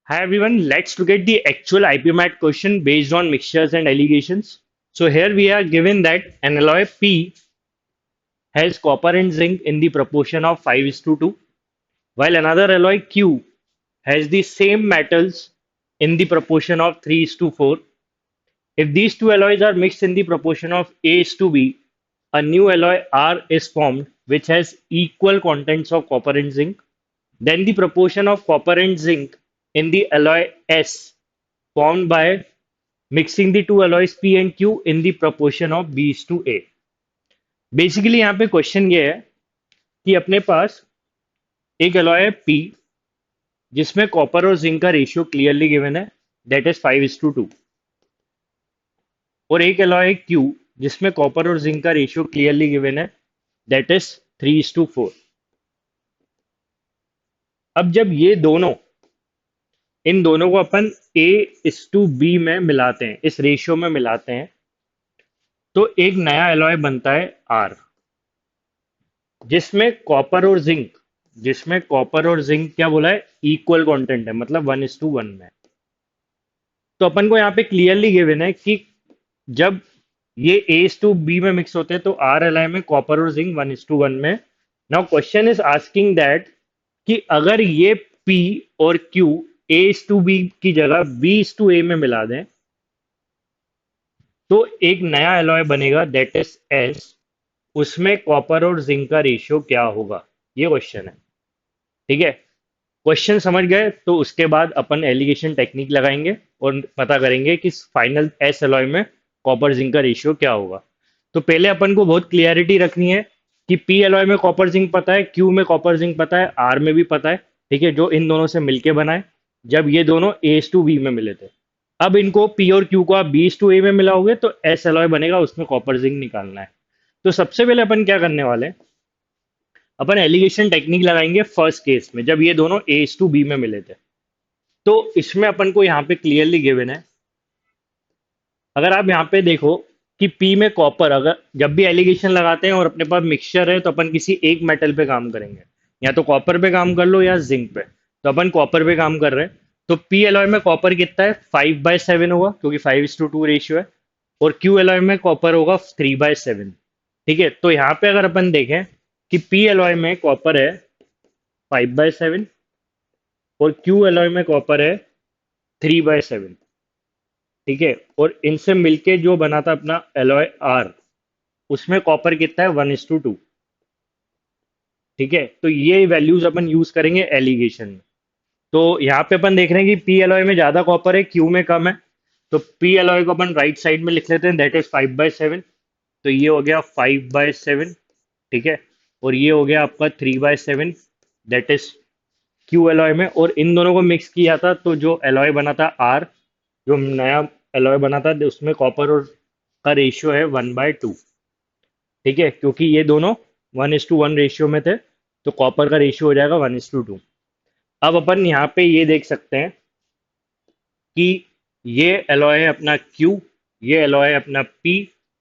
Hi everyone, let's look at the actual IPMAT question based on mixtures and allegations. So here we are given that an alloy P has copper and zinc in the proportion of 5:2, while another alloy Q has the same metals in the proportion of 3:4. If these two alloys are mixed in the proportion of A:B, a new alloy R is formed which has equal contents of copper and zinc. Then the proportion of copper and zinc in the alloy S formed by mixing the two alloys P and Q in the proportion of B:A. Basically यहाँ पे question ये है कि अपने पास एक alloy है P जिसमें copper और जिंक का रेशियो क्लियरली गिवन है, दैट इज 5:2, और एक अलॉय है Q जिसमें कॉपर और जिंक का रेशियो क्लियरली गिवन है, दैट इज 3:4. अब जब ये दोनों इन दोनों को अपन A:B में मिलाते हैं, इस रेशियो में मिलाते हैं, तो एक नया एलॉय बनता है R जिसमें कॉपर और जिंक क्या बोला है, इक्वल कंटेंट है, मतलब 1:1 में. तो अपन को यहाँ पे क्लियरली गिवन है कि जब ये A:B में मिक्स होते हैं तो R एलॉय में कॉपर और जिंक 1:1 में. Now question is asking that कि अगर ये P और Q A:B की जगह B:A में मिला दें तो एक नया एलॉय बनेगा, दैट इज S. उसमें कॉपर और जिंक का रेशियो क्या होगा, ये क्वेश्चन है. ठीक है, क्वेश्चन समझ गए तो उसके बाद अपन एलिगेशन टेक्निक लगाएंगे और पता करेंगे कि फाइनल एस एलॉय में कॉपर जिंक का रेशियो क्या होगा. तो पहले अपन को बहुत क्लियरिटी रखनी है कि पी एलॉय में कॉपर जिंक पता है, क्यू में कॉपर जिंक पता है, आर में भी पता है. ठीक है, जो इन दोनों से मिलके बना है जब ये दोनों A:B में मिले थे. अब इनको पी और क्यू को आप B:A में मिलाओगे तो एस एलॉय बनेगा, उसमें कॉपर जिंक निकालना है. तो सबसे पहले अपन क्या करने वाले हैं, अपन एलिगेशन टेक्निक लगाएंगे फर्स्ट केस में जब ये दोनों A:B में मिले थे. तो इसमें अपन को यहाँ पे क्लियरली गिवन है, अगर आप यहाँ पे देखो कि P में कॉपर, अगर जब भी एलिगेशन लगाते हैं और अपने पास मिक्सचर है तो अपन किसी एक मेटल पे काम करेंगे, या तो कॉपर पे काम कर लो या जिंक पे. तो अपन कॉपर पे काम कर रहे हैं, तो P एलॉय में कॉपर कितना है, 5/7 होगा क्योंकि 5:2 रेशियो है, और Q एलॉय में कॉपर होगा 3/7. ठीक है, तो यहाँ पे अगर अपन देखें कि P एलॉय में कॉपर है 5/7 और Q एलॉय में कॉपर है 3/7. ठीक है, और इनसे मिलके जो बना था अपना एलॉय आर, उसमें कॉपर कितना है, 1:2. ठीक है, तो ये वैल्यूज अपन यूज करेंगे एलिगेशन में. तो यहाँ पे अपन देख रहे हैं कि पी एलॉय में ज्यादा कॉपर है, क्यू में कम है. तो पी एलॉय को अपन राइट साइड में लिख लेते हैं, दैट इज 5/7. तो ये हो गया 5/7. ठीक है, और ये हो गया आपका 3/7, दैट इज क्यू एलॉय में. और इन दोनों को मिक्स किया था तो जो एलॉय बना था आर, जो नया एलॉय बना था, उसमें कॉपर और का रेशियो है 1/2. ठीक है, क्योंकि ये दोनों 1:1 रेशियो में थे तो कॉपर का रेशियो हो जाएगा 1:2. अब अपन यहाँ पे ये देख सकते हैं कि ये एलॉय है अपना Q, ये एलॉय है अपना P,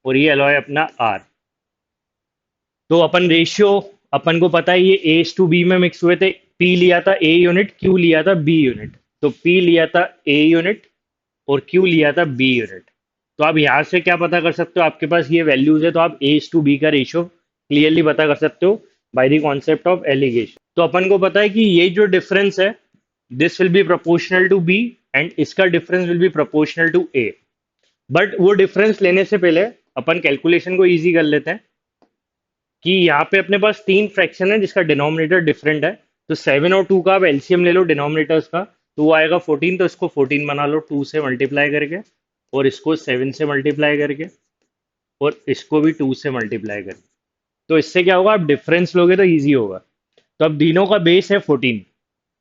और ये एलॉय है अपना R. तो अपन रेशियो, अपन को पता है ये A:B में मिक्स हुए थे, P लिया था A यूनिट, Q लिया था B यूनिट. तो P लिया था A यूनिट और Q लिया था B यूनिट. तो आप यहाँ से क्या पता कर सकते हो, आपके पास ये वैल्यूज है तो आप A:B का रेशियो क्लियरली पता कर सकते हो by the concept of alligation. तो अपन को पता है कि ये जो डिफरेंस है, this will be proportional to B and इसका difference will be proportional to A. But वो डिफरेंस लेने से पहले अपन कैलकुलेशन को इजी कर लेते हैं कि यहाँ पे अपने पास तीन फ्रैक्शन है जिसका डिनोमिनेटर डिफरेंट है. तो 7 और 2 का आप एलसीएम ले लो डिनोमिनेटर्स का, तो वो आएगा 14. तो इसको 14 बना लो 2 से मल्टीप्लाई करके, और इसको 7 से मल्टीप्लाई करके, और इसको भी 2 से मल्टीप्लाई करके. तो इससे क्या होगा, आप डिफरेंस लोगे तो इजी होगा. तो अब तीनों का बेस है 14.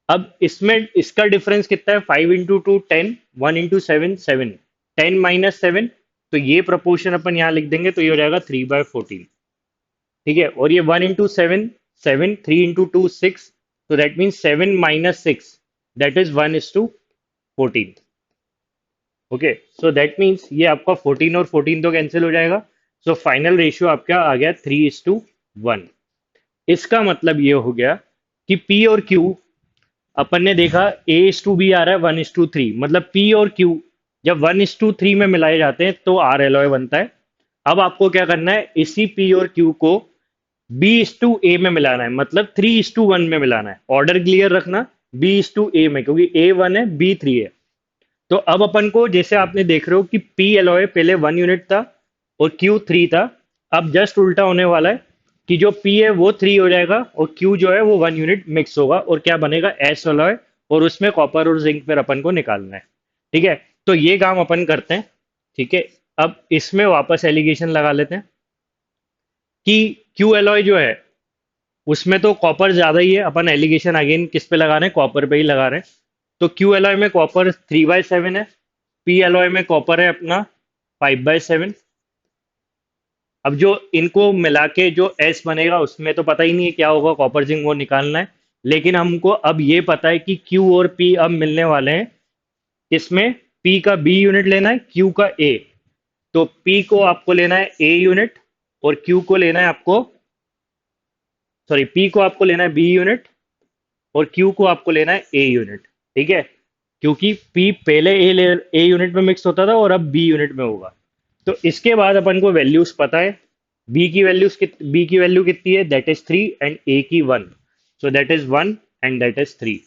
अब इसमें इसका डिफरेंस कितना है, 5 × 2 10, 1 × 7 7, 10 - 7. तो ये प्रपोर्शन अपन यहाँ लिख देंगे तो ये हो जाएगा 3/14. ठीक है, और ये 1 × 7 7, 3 × 2 6. तो that means 7 - 6, that is 1:14. Okay, so that means ये आपका 14 और 14 तो कैंसिल हो जाएगा. सो फाइनल रेशियो आपका आ गया 3:1. इसका मतलब ये हो गया कि P और Q अपन ने देखा A:B आ रहा है 1:3, मतलब P और Q जब 1:3 में मिलाए जाते हैं तो R एलॉय बनता है। अब आपको क्या करना है, इसी P और Q को B:A में मिलाना है, मतलब 3:1 में मिलाना है। ऑर्डर क्लियर रखना, B:A में, क्योंकि A 1 है, B 3 है। तो अब अपन को, जैसे आपने देख रहे हो कि P एलॉय पहले 1 यूनिट था और Q 3 था, अब जस्ट उल्टा होने वाला है कि जो P है वो 3 हो जाएगा और Q जो है वो 1 यूनिट मिक्स होगा और क्या बनेगा, S एलॉय, और उसमें कॉपर और जिंक फिर अपन को निकालना है। ठीक है, तो ये काम अपन करते हैं। ठीक है, अब इसमें वापस एलिगेशन लगा लेते हैं कि Q एलॉय जो है उसमें तो कॉपर ज्यादा ही है। अपन एलिगेशन अगेन किस पे लगा रहे हैं, कॉपर पे ही लगा रहे हैं। तो Q एलॉय में कॉपर 3/7 है, P एलॉय में कॉपर है अपना 5/7। अब जो इनको मिला के जो S बनेगा उसमें तो पता ही नहीं है क्या होगा, कॉपर जिंक वो निकालना है। लेकिन हमको अब ये पता है कि Q और P अब मिलने वाले हैं। किसमें, P का B यूनिट लेना है, Q का A। तो P को आपको लेना है A यूनिट और Q को लेना है आपको, सॉरी, P को आपको लेना है B यूनिट और Q को आपको लेना है A यूनिट। ठीक है, क्योंकि P पहले A यूनिट में मिक्स होता था और अब B यूनिट में होगा। तो इसके बाद अपन को वैल्यूज पता है। B की वैल्यू कितनी है, दैट इज 3 एंड A की 1। सो that is 1 and that is 3।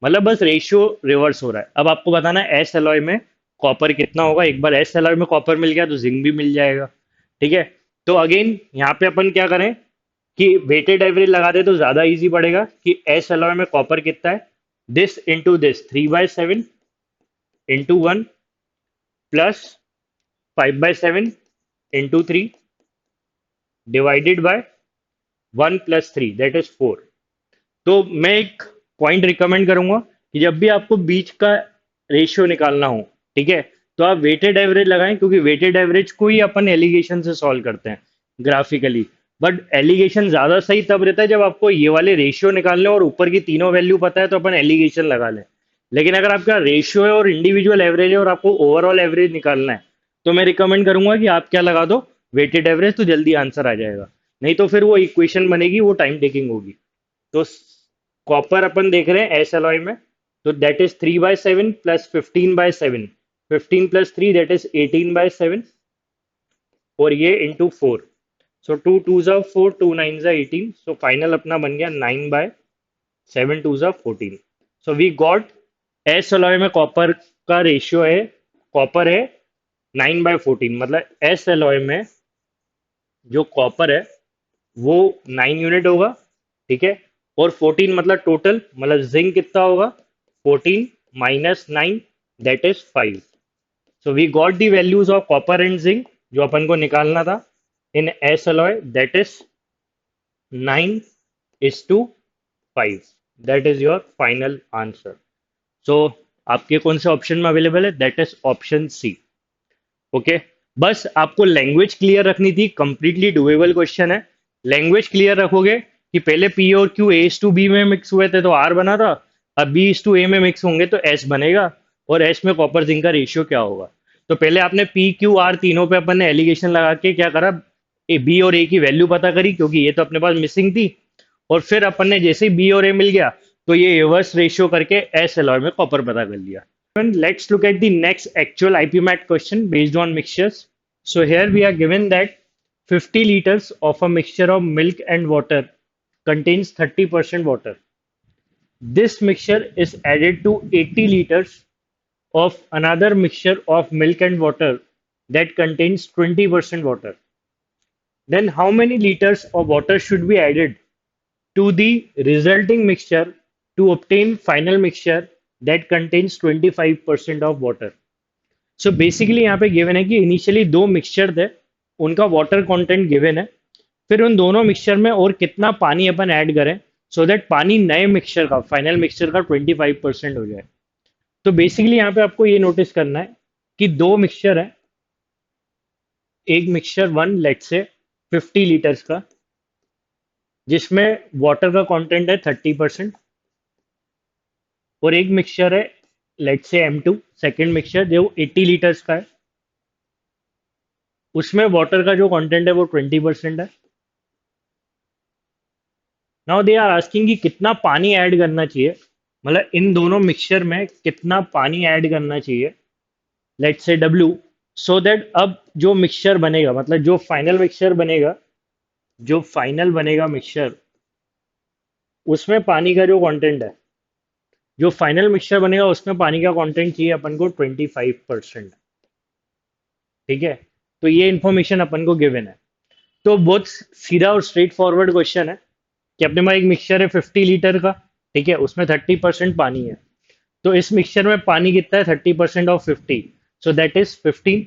मतलब बस रेशियो रिवर्स हो रहा है। अब आपको बताना है एस एलॉय में कॉपर कितना होगा। एक बार एस एलॉय में कॉपर मिल गया तो जिंक भी मिल जाएगा। ठीक है, तो अगेन यहाँ पे अपन क्या करें कि वेटेड एवरेज लगा दे तो ज्यादा इजी पड़ेगा कि एस एलॉय में कॉपर कितना है, this into this 3/7 into 1 plus 5/7 into 3 divided by 1 + 3 that is 4। तो मैं एक पॉइंट रिकमेंड करूंगा कि जब भी आपको बीच का रेशियो निकालना हो, ठीक है, तो आप वेटेड एवरेज लगाएं, क्योंकि वेटेड एवरेज को ही अपन एलिगेशन से सॉल्व करते हैं ग्राफिकली। बट एलिगेशन ज्यादा सही तब रहता है जब आपको ये वाले रेशियो निकालने और ऊपर की तीनों वैल्यू पता है तो अपन एलिगेशन लगा लें। लेकिन अगर आपका रेशियो है और इंडिविजुअल एवरेज है और आपको ओवरऑल एवरेज निकालना है, तो मैं रिकमेंड करूंगा कि आप क्या लगा दो, वेटेड एवरेज, तो जल्दी आंसर आ जाएगा। नहीं तो फिर वो इक्वेशन बनेगी, वो टाइम टेकिंग होगी। तो कॉपर अपन देख रहे हैं एस एलॉय में, तो that is 3/7 plus 15/7, 15 + 3 that is 18/7, और ये इंटू 4। सो 2 2 ज़ा 4, 2 9 ज़ा 18, सो फाइनल अपना बन गया 9/7, 2 ज़ा 14। So we got as alloy में कॉपर का रेशियो है, कॉपर है 9/14, मतलब एस एलॉय में जो कॉपर है वो 9 यूनिट होगा। ठीक है, और 14 मतलब टोटल, मतलब जिंक कितना होगा, 14 minus 9 that is 5। So we got the values of copper and zinc जो अपन को निकालना था in S alloy, that is 9:5। That is your final answer. So आपके कौन से ऑप्शन में अवेलेबल है, that is option C. Okay, बस आपको लैंग्वेज क्लियर रखनी थी, कंप्लीटली डुएबल क्वेश्चन है। लैंग्वेज क्लियर रखोगे कि पहले पी और क्यू A:B में मिक्स हुए थे तो आर बना था, अब B:A में मिक्स होंगे तो एस बनेगा, और एस में कॉपर जिंक का रेशियो क्या होगा। तो पहले आपने P, Q, R तीनों पे अपन ने एलिगेशन लगा के क्या करा, बी और ए की वैल्यू पता करी, क्योंकि ये तो अपने पास मिसिंग थी। और फिर अपन ने जैसे ही बी और ए मिल गया तो ये रिवर्स रेशियो करके एस एलॉय में कॉपर पता कर लिया। And let's look at the next actual IPMAT question based on mixtures. So here we are given that 50 liters of a mixture of milk and water contains 30% water. This mixture is added to 80 liters of another mixture of milk and water that contains 20% water. Then how many liters of water should be added to the resulting mixture to obtain final mixture that contains 25% of water? So basically यहाँ पे given है कि initially दो mixture थे, उनका water content given है, फिर उन दोनों मिक्सचर में और कितना पानी अपन ऐड करें सो दैट पानी नए मिक्सचर का, फाइनल मिक्सचर का 25% हो जाए। तो बेसिकली यहाँ पे आपको ये नोटिस करना है कि दो मिक्सचर है, एक मिक्सचर वन लेट से 50 लीटर्स का जिसमें वाटर का कंटेंट है 30%, और एक मिक्सचर है लेट से M2 सेकेंड मिक्सचर जो 80 लीटर्स का है, उसमें वाटर का जो कंटेंट है वो 20% है। नाउ दे आर आस्किंग कि कितना पानी ऐड करना चाहिए मतलब इन दोनों मिक्सचर में कितना पानी ऐड करना चाहिए, let's say W, so that अब जो मिक्सचर बनेगा, मतलब जो फाइनल बनेगा मिक्सचर, उसमें पानी का जो कंटेंट है, जो फाइनल मिक्सचर बनेगा उसमें पानी का कंटेंट चाहिए अपन को 25%। ठीक है, तो ये इन्फॉर्मेशन अपन को गिवन है। तो बहुत सीधा और स्ट्रेट फॉरवर्ड क्वेश्चन है कि अपने पास एक मिक्सचर है 50 लीटर का। ठीक है, उसमें 30% पानी है। तो इस मिक्सचर में पानी कितना है, 30% of 50, so that is 15।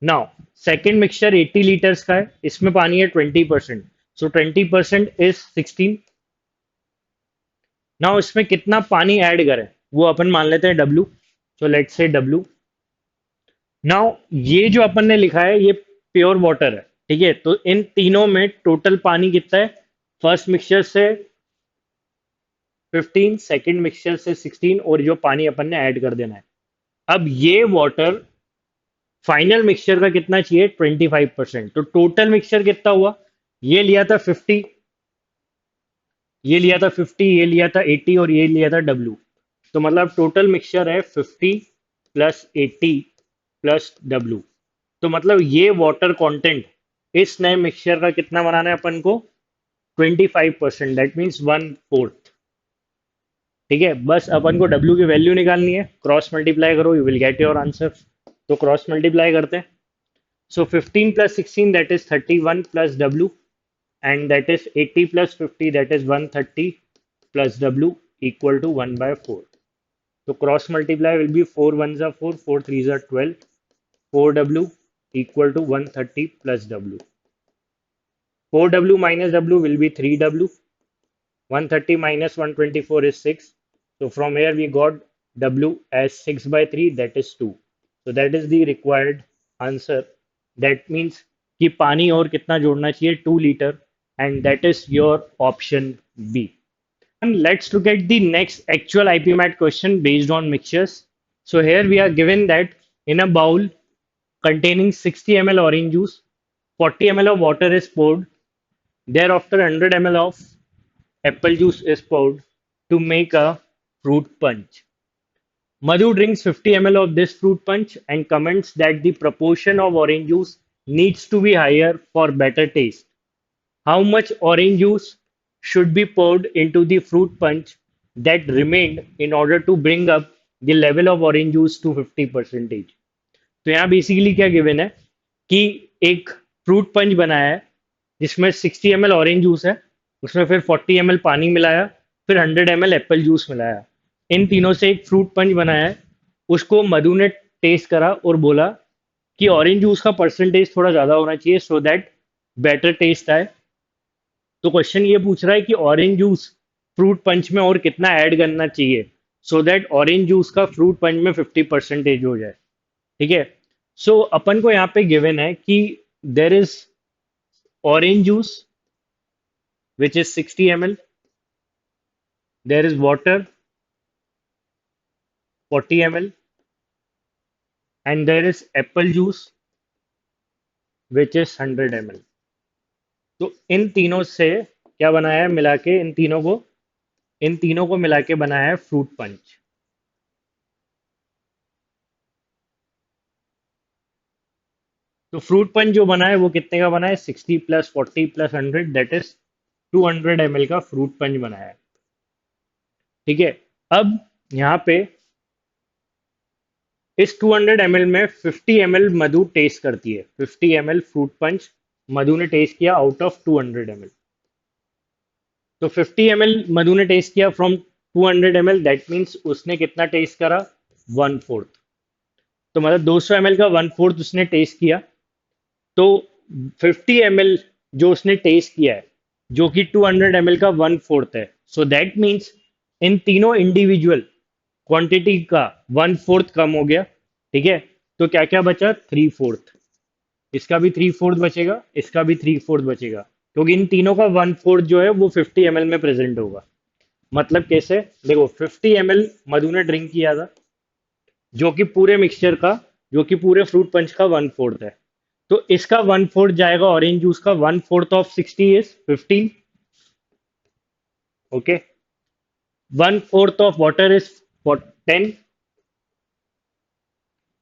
Now second mixture 80 litres का है, इसमें पानी है 20%, सो 20% इज 16। नाउ इसमें कितना पानी ऐड करें वो अपन मान लेते हैं W, so let's say W। Now ये जो अपन ने लिखा है ये प्योर वाटर है। ठीक है, तो इन तीनों में टोटल पानी कितना है, फर्स्ट मिक्सचर से 15, सेकंड मिक्सचर से 16, और जो पानी अपन ने ऐड कर देना है। अब ये वाटर फाइनल मिक्सचर का कितना चाहिए, 25%। तो टोटल मिक्सचर कितना हुआ, ये लिया था 50, ये लिया था 50, ये लिया था 80, और ये लिया था W। तो मतलब टोटल मिक्सचर है 50 प्लस 80 प्लस W। तो मतलब ये वाटर कंटेंट इस नए मिक्सचर का कितना बनाना है अपन को, 25%, दैट मीन्स 1/4। ठीक है, बस अपन को W की वैल्यू निकालनी है, क्रॉस मल्टीप्लाई करो, you will get your answer. तो क्रॉस मल्टीप्लाई करते हैं। सो 15 plus 16 that is 31 plus W, and that is 80 plus 50, that is 130 plus W equal to 1/4. So cross multiply will be 4 ones are 4, 4 threes are 12, 4W equal to 130 plus W. 4W minus W will be 3W. 130 minus 124 is 6. So from here we got W as 6 by 3, that is 2. So that is the required answer. That means कि पानी और कितना जोड़ना चाहिए, 2 litre, and that is your option B. And let's look at the next actual IPMAT question based on mixtures. So here we are given that in a bowl containing 60 ml orange juice, 40 ml of water is poured. Thereafter 100 ml of apple juice is poured to make a fruit punch. Madhu drinks 50 ml of this fruit punch and comments that the proportion of orange juice needs to be higher for better taste. How much orange juice should be poured into the fruit punch that remained in order to bring up the level of orange juice to 50 percentage. तो यहाँ basically क्या given है कि एक fruit punch बनाया है जिसमें 60 ml orange juice है, उसमें फिर 40 ml पानी मिलाया, फिर 100 ml एप्पल जूस मिलाया, इन तीनों से एक फ्रूट पंच बनाया है। उसको मधु ने टेस्ट करा और बोला कि ऑरेंज जूस का परसेंटेज थोड़ा ज़्यादा होना चाहिए सो दैट बेटर टेस्ट आए। तो क्वेश्चन ये पूछ रहा है कि ऑरेंज जूस फ्रूट पंच में और कितना ऐड करना चाहिए सो दैट ऑरेंज जूस का फ्रूट पंच में 50% हो जाए। ठीक है, सो अपन को यहाँ पे गिवन है कि there is orange juice which is 60 ml, there is water 40 ml, and there is Apple juice which is 100 ml। तो इन तीनों से क्या बनाया है, मिला के इन तीनों को मिला के बनाया है फ्रूट पंच। तो फ्रूट पंच जो बना है वो कितने का बना है, 60 plus 40 plus 100, that is 200 ml का फ्रूट पंच बनाया है। ठीक है, अब यहाँ पे इस 200 ml में 50 ml मधु टेस्ट करती है। 50 ml फ्रूट पंच मधु ने टेस्ट किया आउट ऑफ 200 ml। तो 50 ml मधु ने टेस्ट किया फ्रॉम 200 ml, दैट मीन्स उसने कितना टेस्ट करा, 1/4। तो मतलब 200 ml का 1/4 उसने टेस्ट किया। तो 50 ml जो उसने टेस्ट किया है जो कि 200 ml का 1/4 है, सो दैट मीन्स इन तीनों इंडिविजुअल क्वांटिटी का 1/4 कम हो गया। ठीक है, तो क्या क्या बचा, 3/4। इसका भी 3/4 बचेगा, इसका भी 3/4 बचेगा, क्योंकि इन तीनों का 1/4 जो है वो 50 ml में प्रेजेंट होगा। मतलब कैसे, देखो 50 ml मधु ने ड्रिंक किया था जो कि पूरे मिक्सचर का, जो कि पूरे फ्रूट पंच का 1/4 है। तो इसका 1/4 जाएगा ऑरेंज जूस का, 1/4 of 60 is 15। Okay, 1/4 of water is for 10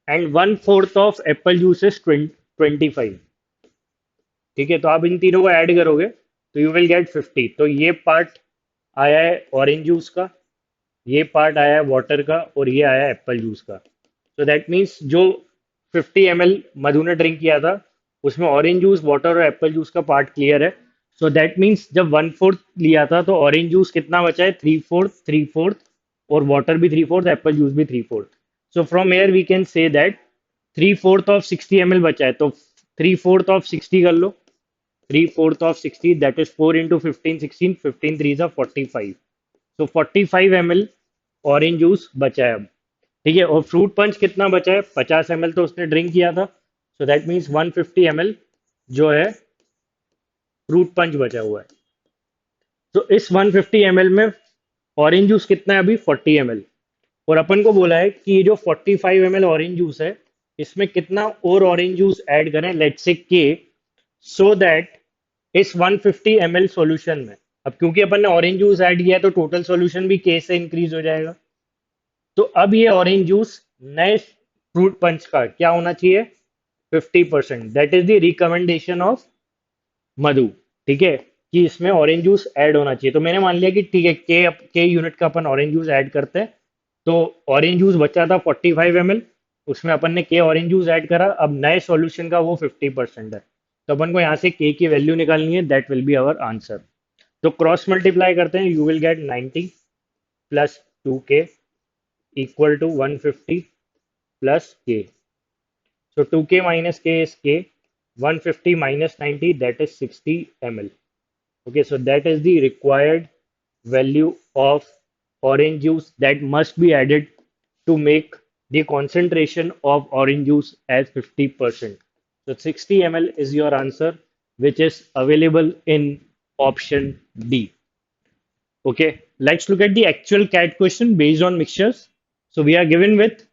and 1/4 of apple juice is 25. ठीक है, तो आप इन तीनों को ऐड करोगे तो यू विल गेट 50। तो ये पार्ट आया है ऑरेंज जूस का, ये पार्ट आया है वाटर का, और ये आया है एप्पल जूस का। तो दैट मीन्स जो 50 ml मधु ने ड्रिंक किया था उसमें ऑरेंज जूस, वाटर और एप्पल जूस का पार्ट क्लियर है। सो दैट मीन्स जब 1/4 लिया था तो ऑरेंज जूस कितना बचा है, 3/4, 3/4, और वाटर भी 3/4, एप्पल जूस भी 3/4। So from here we can say that 3/4 of 60 ml बचा है, तो 3/4 ऑफ 60 कर लो। 3/4 of 60, that is 4 into 15, 16, 15 threes are 45। तो 45 ml ऑरेंज जूस बचा है अब। ठीक है, और फ्रूट पंच कितना बचा है, 50 ml तो उसने ड्रिंक किया था। सो दैट मीन्स 150 ml जो है फ्रूट पंच बचा हुआ है। तो इस 150 ml में ऑरेंज जूस कितना है अभी, 40 ml। और अपन को बोला है कि ये जो 45 ml ऑरेंज जूस है इसमें कितना और ऑरेंज जूस ऐड करें, लेट्स से के, सो दैट इस 150 ml सॉल्यूशन में, अब क्योंकि अपन ने ऑरेंज जूस ऐड किया है तो टोटल सॉल्यूशन भी के से इंक्रीज हो जाएगा। तो अब ये ऑरेंज जूस नए फ्रूट पंच का क्या होना चाहिए, 50%। That is the recommendation of Madhu. ठीक है, कि इसमें ऑरेंज जूस ऐड होना चाहिए। तो मैंने मान लिया कि ठीक है, के यूनिट का अपन ऑरेंज जूस ऐड करते हैं। तो ऑरेंज जूस बचा था 45 ml, उसमें अपन ने के ऑरेंज जूस ऐड करा, अब नए सॉल्यूशन का वो 50% है। तो अपन को यहाँ से के की वैल्यू निकालनी है, that will be our answer. तो क्रॉस मल्टीप्लाई करते हैं, you will get 90 plus 2k equal to 150 plus k। So 2k minus k is k, 150 minus 90, that is 60 ml। Okay, so that is the required value of orange juice that must be added to make the concentration of orange juice as 50%. So 60 ml is your answer, which is available in option D. Okay, let's look at the actual CAT question based on mixtures. So we are given with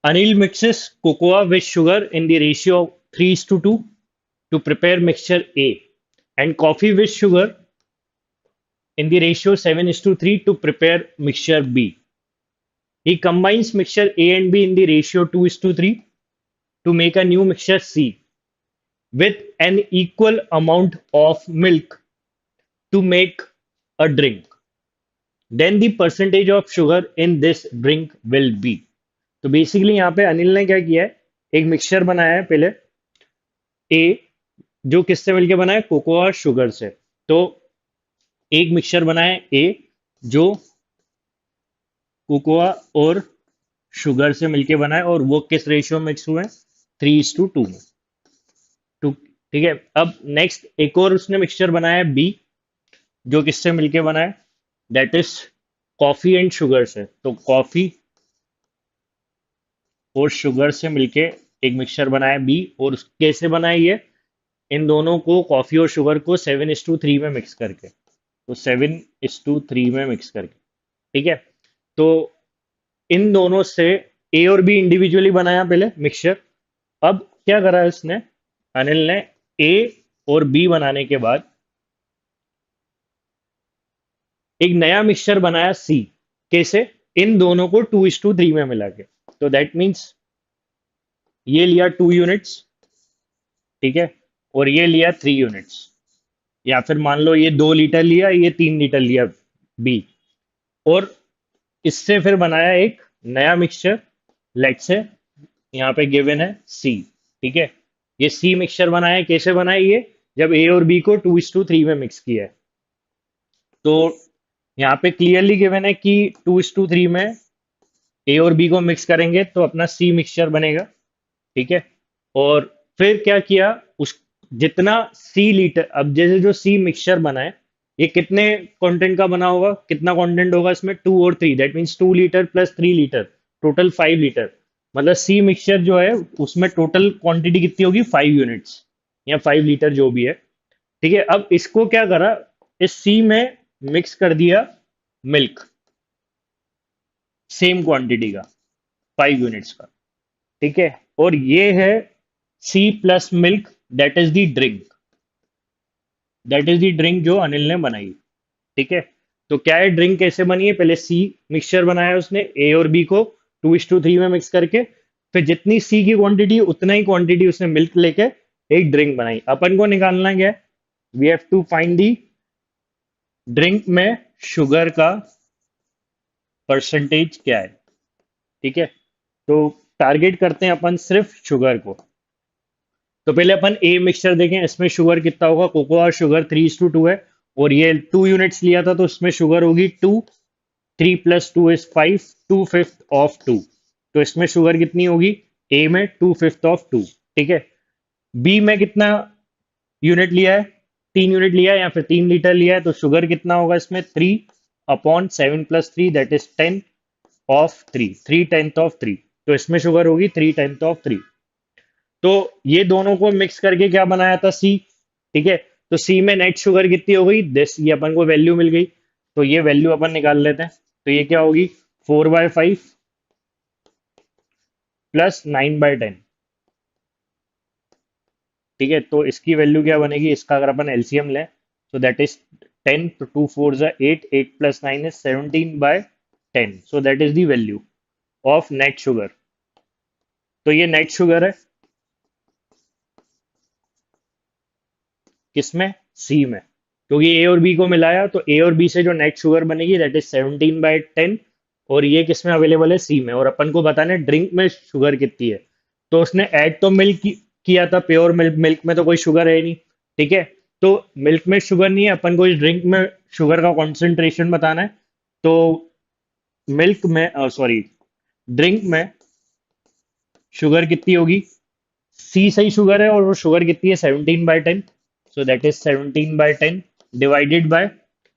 Anil mixes cocoa with sugar in the ratio of 3:2 to prepare mixture A, and coffee with sugar in the ratio 7:3 to prepare mixture B. He combines mixture A and B in the ratio 2:3 to make a new mixture C with an equal amount of milk to make a drink. Then the percentage of sugar in this drink will be. तो basically यहाँ पे अनिल ने क्या किया है, एक mixture बनाया है पहले ए, जो किससे मिलके बना है, कोकोआ और शुगर से। तो एक मिक्सचर बनाया है ए जो कोकोआ और शुगर से मिलके बना है, और वो किस रेशियो में मिक्स हुए हैं, 3:2 में। ठीक है, अब नेक्स्ट एक और उसने मिक्सचर बनाया है बी, जो किससे मिलके बना है, that is coffee and sugar से। तो कॉफी और शुगर से मिलके एक मिक्सचर बनाया बी, और कैसे बनाया ये, इन दोनों को, कॉफी और शुगर को 7:3 में मिक्स करके। तो 7:3 में मिक्स करके। ठीक है, तो इन दोनों से ए और बी इंडिविजुअली बनाया पहले मिक्सचर। अब क्या करा इसने, अनिल ने ए और बी बनाने के बाद एक नया मिक्सचर बनाया सी, कैसे, इन दोनों को 2:3 में मिला के। तो दैट मीन्स ये लिया 2 यूनिट्स, ठीक है, और ये लिया 3 यूनिट्स, या फिर मान लो ये 2 लीटर लिया, ये 3 लीटर लिया बी, और इससे फिर बनाया एक नया मिक्सचर, लेट से यहाँ पे गिवन है सी। ठीक है, ये सी मिक्सचर बनाया है, कैसे बनाया ये, जब ए और बी को 2:3 में मिक्स किया है। तो यहाँ पे क्लियरली गिवन है कि 2:3 में ए और बी को मिक्स करेंगे तो अपना सी मिक्सचर बनेगा। ठीक है, और फिर क्या किया, उस जितना सी लीटर, अब जैसे जो सी मिक्सचर बना है ये कितने कंटेंट का बना होगा, कितना कंटेंट होगा इसमें, 2 और 3, that means 2 litre plus 3 litre, total 5 litre. मतलब सी मिक्सचर जो है उसमें टोटल क्वांटिटी कितनी होगी, 5 यूनिट्स या 5 लीटर जो भी है। ठीक है, अब इसको क्या करा, इस सी में मिक्स कर दिया मिल्क, सेम क्वांटिटी का, 5 यूनिट्स का। ठीक है, और ये है C plus milk, that is the drink, that is the drink जो अनिल ने बनाई। ठीक है, तो क्या है, ड्रिंक कैसे बनी है, पहले सी मिक्सचर बनाया उसने ए और बी को 2:3 में मिक्स करके, फिर जितनी सी की क्वांटिटी उतना ही क्वांटिटी उसने मिल्क लेके एक ड्रिंक बनाई। अपन को निकालना क्या है, we have to find the drink में शुगर का परसेंटेज क्या है। ठीक है, तो टारगेट करते हैं अपन सिर्फ शुगर को। तो पहले अपन ए मिक्सचर देखें, इसमें शुगर कितना होगा, कोकोआ शुगर 3:2 है, और ये 2 यूनिट्स लिया था तो इसमें शुगर होगी 2, 3 + 2 = 5, 2/5 ऑफ 2। तो इसमें शुगर कितनी होगी, ए में 2/5 ऑफ 2। ठीक है, बी में कितना यूनिट लिया है, 3 यूनिट लिया है या फिर 3 लीटर लिया है, तो शुगर कितना होगा इसमें 3/7 + 3 दैट इज 10/3, 3/10 तो इसमें शुगर होगी 3/10। तो ये दोनों को मिक्स करके क्या बनाया था, सी। ठीक है, तो सी में नेट शुगर कितनी हो गई, दिस, ये अपन को वैल्यू मिल गई। तो ये वैल्यू अपन निकाल लेते हैं। तो ये क्या होगी, 4/5 प्लस 9/10। ठीक है, तो इसकी वैल्यू क्या बनेगी, इसका अगर अपन एलसीएम लें तो दैट इज 10, तो 2 4 8, 8 + 9 = 17/10। सो that is the value of net sugar. तो ये नेट शुगर है किसमें, सी में, क्योंकि ए और बी को मिलाया तो ए और बी से जो नेट शुगर बनेगी दैट इज 17/10, और ये किसमें अवेलेबल है, सी में। और अपन को बताना है ड्रिंक में शुगर कितनी है। तो उसने ऐड तो मिल्क किया था, प्योर मिल्क, मिल्क में तो कोई शुगर है नहीं। ठीक है, तो मिल्क में शुगर नहीं है, अपन को इस ड्रिंक में शुगर का कॉन्सेंट्रेशन बताना है। तो मिल्क में, सॉरी, ड्रिंक में शुगर कितनी होगी, सी सही शुगर है, और वो शुगर कितनी है 17/10। सो that is 17/10 divided by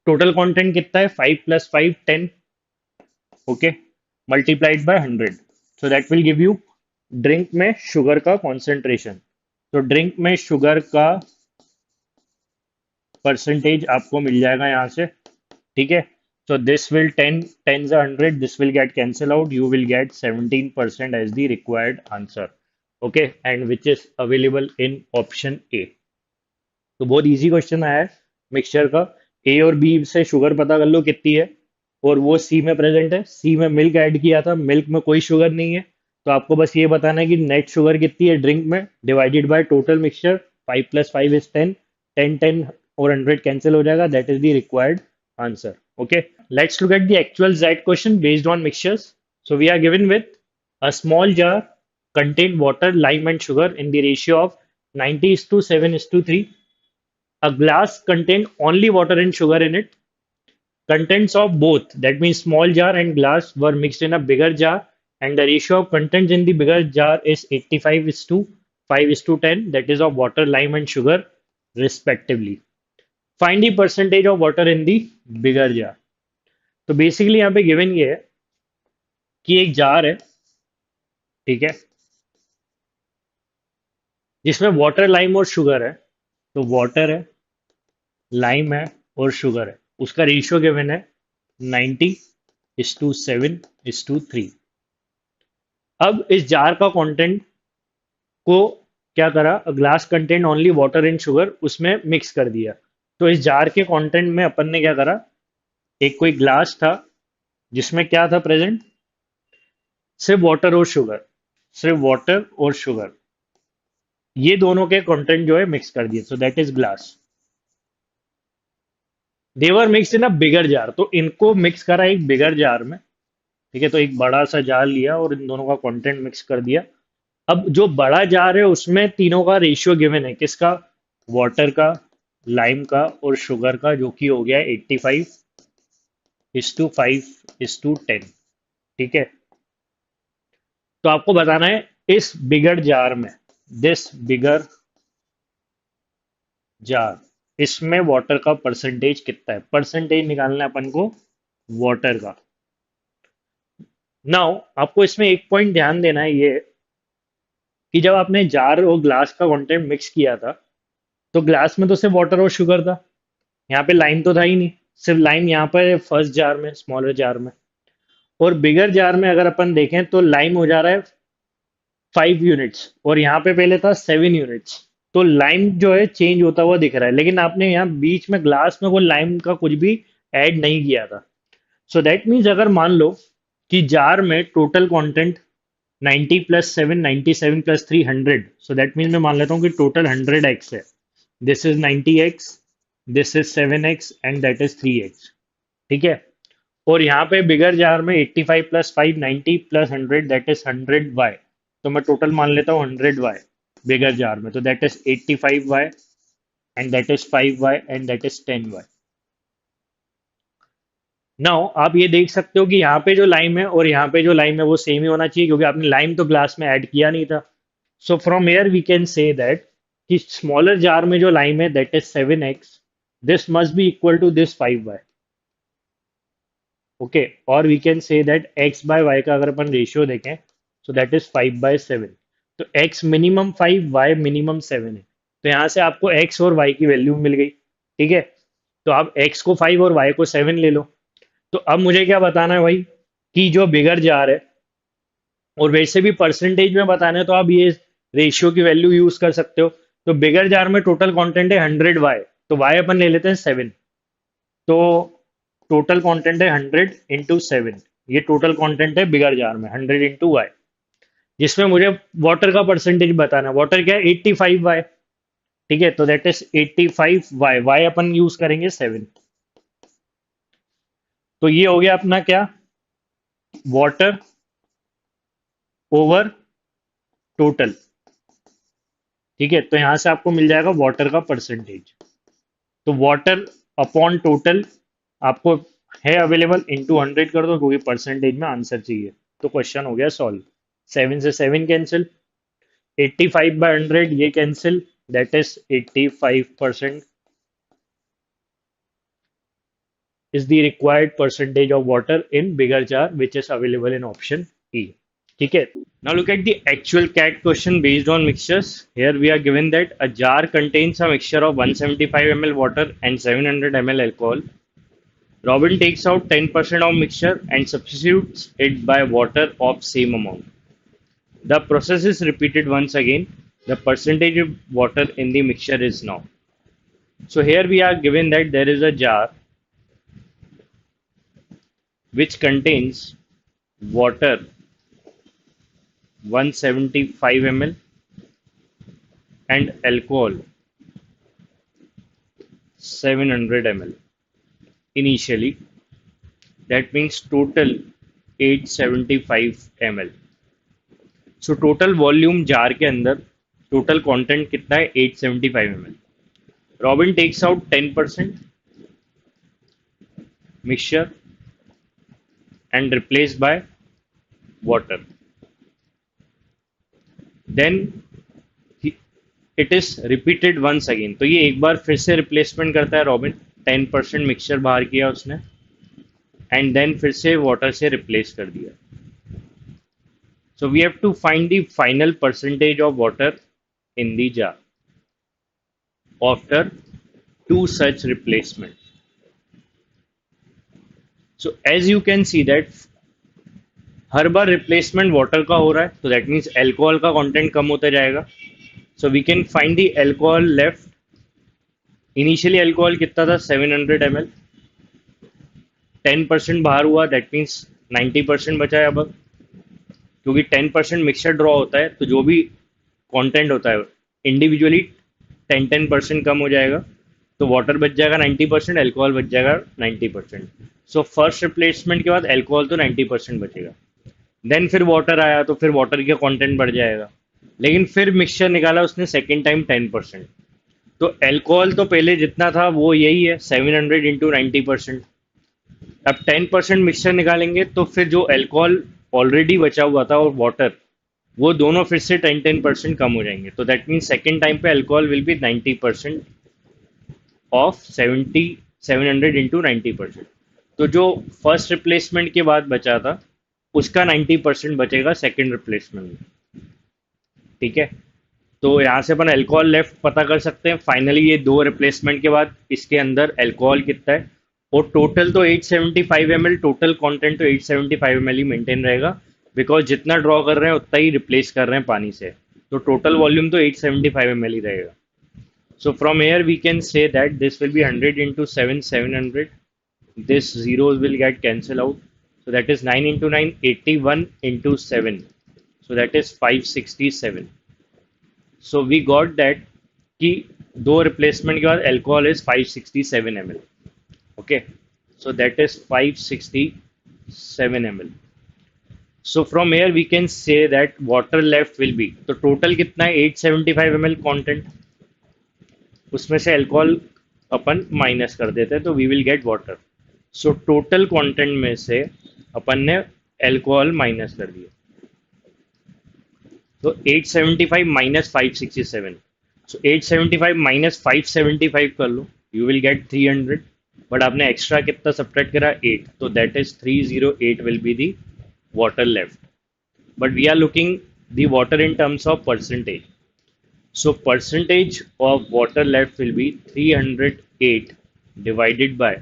total content कितना है, 5 + 5 10, okay, multiplied by 100। So that will give you drink में शुगर का कॉन्सेंट्रेशन। तो ड्रिंक में शुगर का परसेंटेज आपको मिल जाएगा यहाँ से। ठीक है, so this will 10 10s are 100, this will get cancel out, you will get 17% as the required answer, okay, and which is available in option A। तो बहुत इजी क्वेश्चन आया है मिक्सचर का। ए और बी से शुगर पता कर लो कितनी है, और वो सी में प्रेजेंट है, सी में मिल्क ऐड किया था, मिल्क में कोई शुगर नहीं है। तो आपको बस ये बताना है कि नेट शुगर कितनी है ड्रिंक में, डिवाइडेड बाय टोटल मिक्सचर, 5 + 5 = 10, 10 और 100 कैंसिल हो जाएगा, that is the required answer. Okay, let's look at the actual Z question based on mixtures. So we are given with a small jar contain water, lime and sugar in the ratio of 90:7:3. A glass contain only water and sugar in it. Contents of both, that means small jar and glass, were mixed in a bigger jar, and the ratio of contents in the bigger jar is 85:5:10, that is of water, lime and sugar respectively. Find the percentage of water in the bigger jar. तो basically यहाँ पे given ये है कि एक jar है, ठीक है, जिसमें वाटर, लाइम और शुगर है। तो वाटर है, लाइम है और शुगर है, उसका रेशियो गिवन है 90:7:3। अब इस जार का कंटेंट को क्या करा, glass content only water and sugar, उसमें मिक्स कर दिया। तो इस जार के कंटेंट में अपन ने क्या करा, एक कोई ग्लास था जिसमें क्या था प्रेजेंट, सिर्फ वाटर और शुगर, सिर्फ वाटर और शुगर, ये दोनों के कंटेंट जो है मिक्स कर दिए। So that is glass. They were mix in a bigger jar, तो इनको मिक्स करा एक बिगर जार में। ठीक है, तो एक बड़ा सा जार लिया और इन दोनों का कंटेंट मिक्स कर दिया। अब जो बड़ा जार है उसमें तीनों का रेशियो गिवन है, किसका, वाटर का, लाइम का और शुगर का, जो कि हो गया 85:5:10। ठीक है, तो आपको बताना है इस बिगर जार में, दिस बिगर जार, इसमें वाटर का परसेंटेज कितना है, परसेंटेज निकालना है अपन को वाटर का। नाउ आपको इसमें एक पॉइंट ध्यान देना है ये, कि जब आपने जार और ग्लास का कंटेंट मिक्स किया था तो ग्लास में तो सिर्फ वाटर और शुगर था, यहाँ पे लाइम तो था ही नहीं, सिर्फ लाइम यहाँ पर फर्स्ट जार में, स्मॉलर जार में। और बिगर जार में अगर अपन देखें तो लाइम हो जा रहा है 5 यूनिट्स, और यहाँ पे पहले था 7 यूनिट्स। तो लाइम जो है चेंज होता हुआ दिख रहा है, लेकिन आपने यहाँ बीच में ग्लास में कोई लाइम का कुछ भी ऐड नहीं किया था। सो दैट मीन्स अगर मान लो कि जार में total content 90 plus 7, 97 plus 3 100, so that means मैं मान लेता हूँ कि टोटल 100x है। This is 90x, this is 7x and that is 3x। ठीक है। और यहाँ पे बिगर जार में 85 plus 5 90 plus 100 that is 100y। तो मैं टोटल मान लेता हूँ 100y बिगर जार में, तो that is 85y and that is 5y and that is 10y। Now आप ये देख सकते हो कि यहाँ पे जो लाइम है और यहाँ पे जो लाइम है वो सेम ही होना चाहिए, क्योंकि आपने लाइम तो ग्लास में ऐड किया नहीं था। So from here we can say that कि स्मॉलर जार में जो लाइम है that is 7x, this must be equal to this 5y। Okay, और we can say that x by y का अगर अपन रेशियो देखें सो दैट इज 5/7। तो x minimum 5, y minimum 7 है। तो यहाँ से आपको x और y की वैल्यू मिल गई। ठीक है। तो आप x को 5 और y को 7 ले लो। तो अब मुझे क्या बताना है भाई, कि जो बिगर जार है, और वैसे भी परसेंटेज में बताना है तो आप ये रेशियो की वैल्यू यूज कर सकते हो। तो बिगर जार में टोटल कंटेंट है 100y, तो y अपन ले लेते हैं 7। तो टोटल कंटेंट है 100 इंटू 7, ये टोटल कंटेंट है बिगर जार में 100 इंटू वाई, जिसमें मुझे वाटर का परसेंटेज बताना है। वाटर क्या है 85y। ठीक है, तो दैट इज 85y, वाई अपन यूज करेंगे 7। तो ये हो गया अपना क्या, वाटर ओवर टोटल। ठीक है, तो यहां से आपको मिल जाएगा वाटर का परसेंटेज। तो वाटर अपॉन टोटल आपको है अवेलेबल, इंटू 100 कर दो क्योंकि परसेंटेज में आंसर चाहिए। तो क्वेश्चन हो गया सॉल्व। 7 से 7 कैंसिल, 85/100 ये cancel, that is 85% is the required percentage of water in bigger jar which is available in option E. ठीक है। Now look at the actual CAT question based on mixtures. Here we are given that a jar contains a mixture of 175 ml water and 700 ml alcohol. Robin takes out 10% of mixture and substitutes it by water of same amount. The process is repeated once again. The percentage of water in the mixture is now. So here we are given that there is a jar which contains water 175 ml and alcohol 700 ml initially. That means total 875 ml. So total volume jar के अंदर total content कितना है 875 ml. Robin takes out 10% mixture and replaced by water. Then it is repeated once again, तो ये एक बार फिर से replacement करता है रॉबिन। 10% मिक्सचर बाहर किया उसने एंड देन फिर से वाटर से रिप्लेस कर दिया। So we have to find the final percentage of water in the jar after two such replacement. So as you can see that हर बार रिप्लेसमेंट वाटर का हो रहा है, तो दैट मीन्स एल्कोहल का कंटेंट कम होता जाएगा। So we can find the alcohol left. Initially alcohol कितना था 700 ml, 10% बाहर हुआ, दैट मीन्स 90% बचा है अब। क्योंकि 10% मिक्सचर ड्रॉ होता है तो जो भी कंटेंट होता है इंडिविजुअली 10% कम हो जाएगा। तो वाटर बच जाएगा 90%, एल्कोहल बच जाएगा 90%। सो फर्स्ट रिप्लेसमेंट के बाद एल्कोहल तो 90% बचेगा, देन फिर वाटर आया तो फिर वाटर का कंटेंट बढ़ जाएगा। लेकिन फिर मिक्सचर निकाला उसने सेकेंड टाइम 10%, तो एल्कोहल तो पहले जितना था वो यही है 700 इंटू 90%। अब 10% मिक्सचर निकालेंगे तो फिर जो एल्कोहल ऑलरेडी बचा हुआ था और वाटर, वो दोनों फिर से 10% कम हो जाएंगे। तो दैट मीन सेकेंड टाइम पे alcohol will be 90% of 700 into 90%। तो जो फर्स्ट रिप्लेसमेंट के बाद बचा था उसका 90% बचेगा सेकेंड रिप्लेसमेंट में। ठीक है, तो यहाँ से अपन एल्कोहल लेफ्ट पता कर सकते हैं। फाइनली ये दो रिप्लेसमेंट के बाद इसके अंदर एल्कोहल कितना है, और टोटल तो 875 ml, टोटल कंटेंट तो 875 ml ही मेंटेन रहेगा, बिकॉज जितना ड्रॉ कर रहे हैं उतना ही रिप्लेस कर रहे हैं पानी से। तो टोटल वॉल्यूम तो 875 ml ही रहेगा। So from here we can say that this will be 100 into 7 700 this zeros will get cancelled out. So that is 9 into 9, 81 into 7. So that is 567. So we got that कि दो replacement के बाद alcohol is 567 ml. Okay, so that is 567 ml. So from here we can say that water left will be, तो total कितना है 875 ml content, उसमें से alcohol अपन minus कर देते हैं तो we will get water. So total content में से अपन ने अल्कोहल माइनस कर दिया. तो 875 माइनस 567. सो 875 माइनस 575 कर लो, यू विल गेट 300. बट आपने एक्स्ट्रा कितना सब्ट्रैक्ट करा 8, तो that is 308 will be the water left. But we are looking the water in terms of percentage. So percentage of water left will be 308 divided by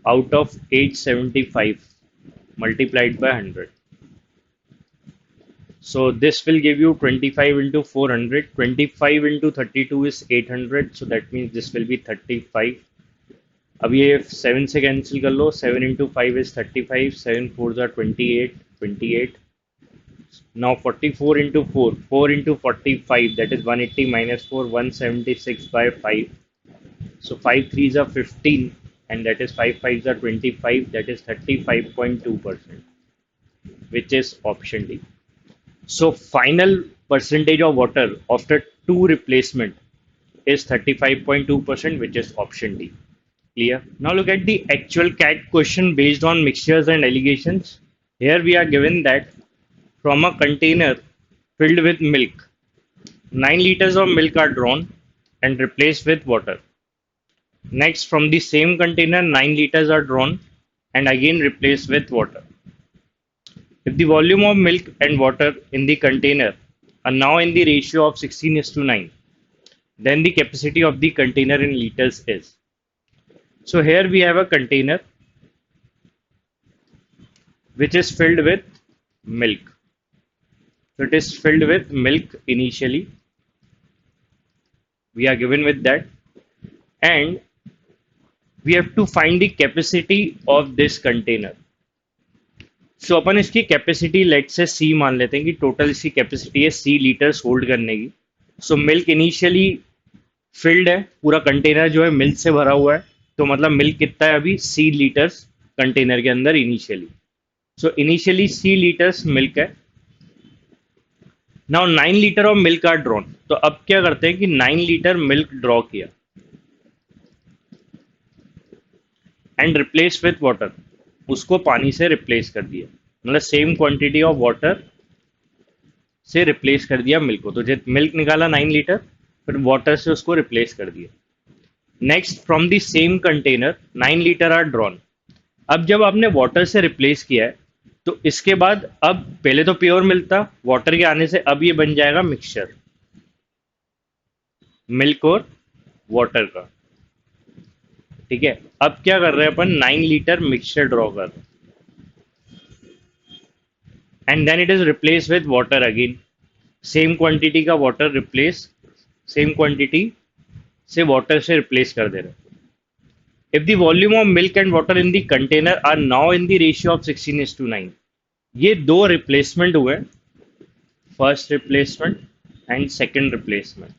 out of 875 multiplied by 100. So this will give you 25 into 400. 25 into 32 is 800. So that means this will be 35. अब ये 7 से cancel कर लो. 7 into 5 is 35. 7 4s are 28. 28. Now 44 into 4. 4 into 45. That is 180 minus 4. 176 by 5. So 5 3s are 15. And that is 5 5s are 25. That is 35.2%. Which is option D. So final percentage of water after two replacement is 35.2%, which is option D. Clear? Now look at the actual CAT question based on mixtures and allegations. Here we are given that from a container filled with milk, 9 liters of milk are drawn and replaced with water. Next, from the same container, 9 liters are drawn and again replaced with water. If the volume of milk and water in the container are now in the ratio of 16:9, then the capacity of the container in liters is. So here we have a container which is filled with milk. So it is filled with milk initially. We are given with that, and we have to find the capacity of this container. सो अपन इसकी capacity late से सी मान लेते हैं कि total इसकी capacity है सी litres hold करने की. सो मिल्क इनिशियली फिल्ड है, पूरा कंटेनर जो है मिल्क से भरा हुआ है, तो मतलब मिल्क कितना है अभी सी लीटर्स कंटेनर के अंदर initially. So initially C litres milk है. Now 9 litre of milk are drawn. तो अब क्या करते हैं कि 9 लीटर मिल्क ड्रॉ किया एंड रिप्लेस विथ वाटर, उसको पानी से रिप्लेस कर दिया, मतलब सेम क्वांटिटी ऑफ वाटर से रिप्लेस कर दिया मिल्क को. तो जब मिल्क निकाला 9 लीटर, फिर वाटर से उसको रिप्लेस कर दिया. Next, from the same container 9 litre are drawn. अब जब आपने वाटर से रिप्लेस किया है, तो इसके बाद अब पहले तो प्योर मिल्क था, वाटर के आने से अब ये बन जाएगा मिक्सचर, मिल्क और वाटर का. ठीक है, अब क्या कर रहे हैं अपन, 9 लीटर मिक्सचर ड्रॉ कर रहे हैं and then it is replace with water again. Same quantity का वाटर रिप्लेस, सेम क्वांटिटी से वाटर से रिप्लेस कर दे रहे हैं. If the volume of milk and water in the container are now in the ratio of 16:9. ये दो replacement हुए, first replacement and second replacement.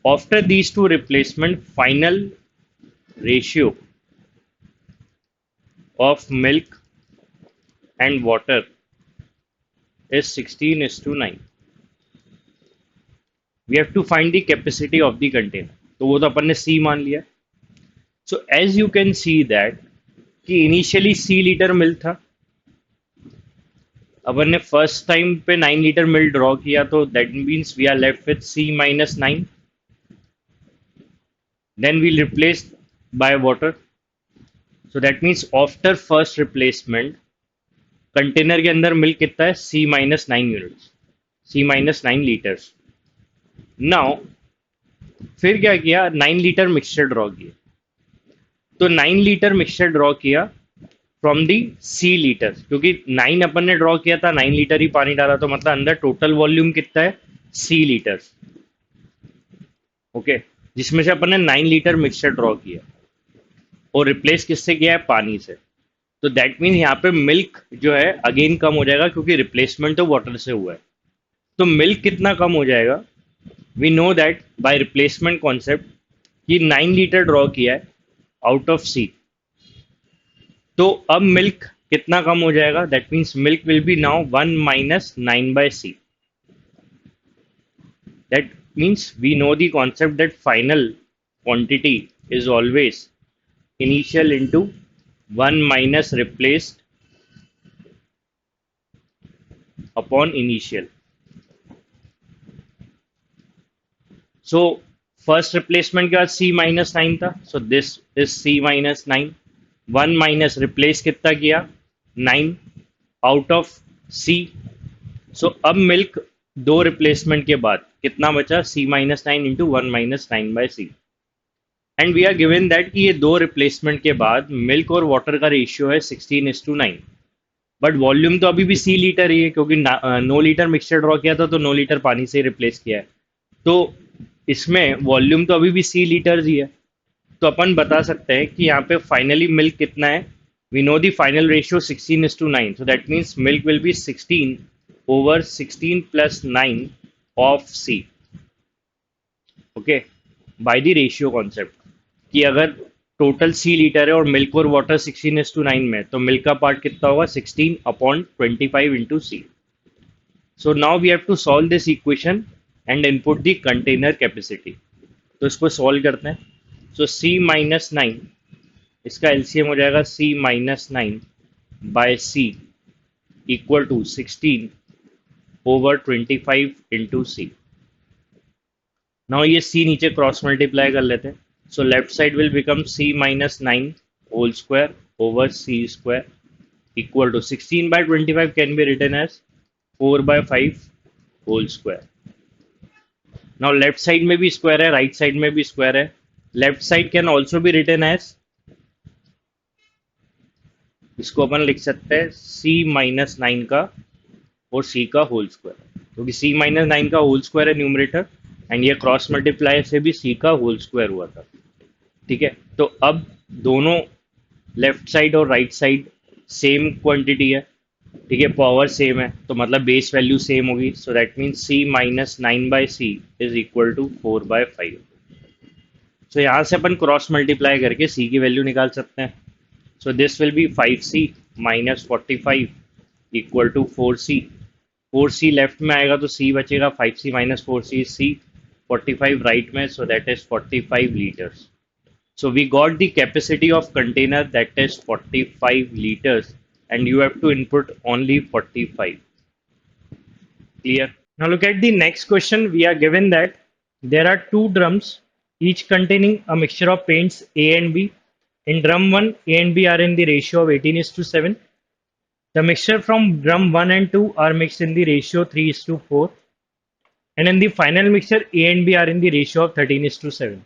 After these two replacement, final ratio of milk and water is 16:9. We have to find the capacity of the container. तो वो तो अपन ने C मान लिया. So as you can see that कि initially C litre milk था, अपन ने first time पे 9 लीटर मिल्क ड्रॉ किया, तो that means we are left with C minus 9. Then we'll replace by water. So that means after first replacement, container के अंदर milk कितना है, C minus 9 units, C minus 9 litres. Now फिर क्या किया, 9 litre mixture draw किया. तो 9 litre mixture draw किया फ्रॉम दी C लीटर्स, क्योंकि 9 अपन ने ड्रॉ किया था, 9 लीटर ही पानी डाला, तो मतलब अंदर टोटल वॉल्यूम कितना है, C लीटर्स. ओके, जिसमें से अपन ने 9 लीटर मिक्सचर ड्रॉ किया. और रिप्लेस किससे किया है, पानी से। तो दैट मीन यहाँ पे मिल्क जो है अगेन कम हो जाएगा, क्योंकि रिप्लेसमेंट तो वाटर से हुआ है। तो मिल्क कितना कम हो जाएगा, we know that by replacement concept, कि 9 लीटर ड्रॉ किया है आउट ऑफ सी। तो अब मिल्क कितना कम हो जाएगा, that means milk will B now 1 - 9/c। That means we know the concept that final quantity is always initial into 1 minus replaced upon initial. So first replacement के बाद c minus 9 था, so this is c minus 9. 1 minus replace कितना किया, 9 out of c. So अब milk दो replacement के बाद कितना बचा, c minus 9 into 1 minus 9/c. And we are given that कि ये दो रिप्लेसमेंट के बाद मिल्क और वाटर का रेशियो है 16:9। बट वॉल्यूम तो अभी भी सी लीटर ही है, क्योंकि 9 लीटर मिक्सचर ड्रॉ किया था तो 9 लीटर पानी से रिप्लेस किया है। तो इसमें वॉल्यूम तो अभी भी सी लीटर ही है। तो अपन बता सकते हैं कि यहाँ पे फाइनली मिल्क कितना है, we know the final ratio 16:9, so that means milk will be 16/16 + 9 of C. Okay, by the ratio concept, कि अगर टोटल सी लीटर है और मिल्क और वाटर 16:9 में, तो मिल्क का पार्ट कितना होगा, 16/25 into C. So now we have to solve this equation and input the container capacity. तो इसको सॉल्व करते हैं। सो सी माइनस नाइन, इसका एलसीएम हो जाएगा c-9/c equal to 16/25 into C. Now ये c नीचे क्रॉस मल्टीप्लाई कर लेते हैं। So left side will become c minus 9 whole square over c square equal to 16/25 can be written as 4/5 whole square. Now left side में भी square है, right side में भी square है. Left side can also be written as, इसको अपन लिख सकते हैं c minus 9 का और c का होल स्क्वायर, क्योंकि c minus 9 का होल स्क्वायर है न्यूमरेटर, एंड ये क्रॉस मल्टीप्लाई से भी c का होल स्क्वायर हुआ था। ठीक है, तो अब दोनों लेफ्ट साइड और राइट साइड सेम क्वांटिटी है। ठीक है, पावर सेम है, तो मतलब बेस वैल्यू सेम होगी। So that means c minus 9/c is equal to 4/5। So यहाँ से अपन क्रॉस मल्टीप्लाई करके c की वैल्यू निकाल सकते हैं। So this will be 5c minus 45 equal to 4c। 4c left में आएगा तो c बचेगा, 5c minus 4c c, 45 right में, सो that is 45 litres. So we got the capacity of container that is 45 liters, and you have to input only 45. Clear? Now look at the next question. We are given that there are two drums, each containing a mixture of paints A and B. In drum 1, A and B are in the ratio of 18:7. The mixture from drum 1 and 2 are mixed in the ratio 3:4. And in the final mixture, A and B are in the ratio of 13:7.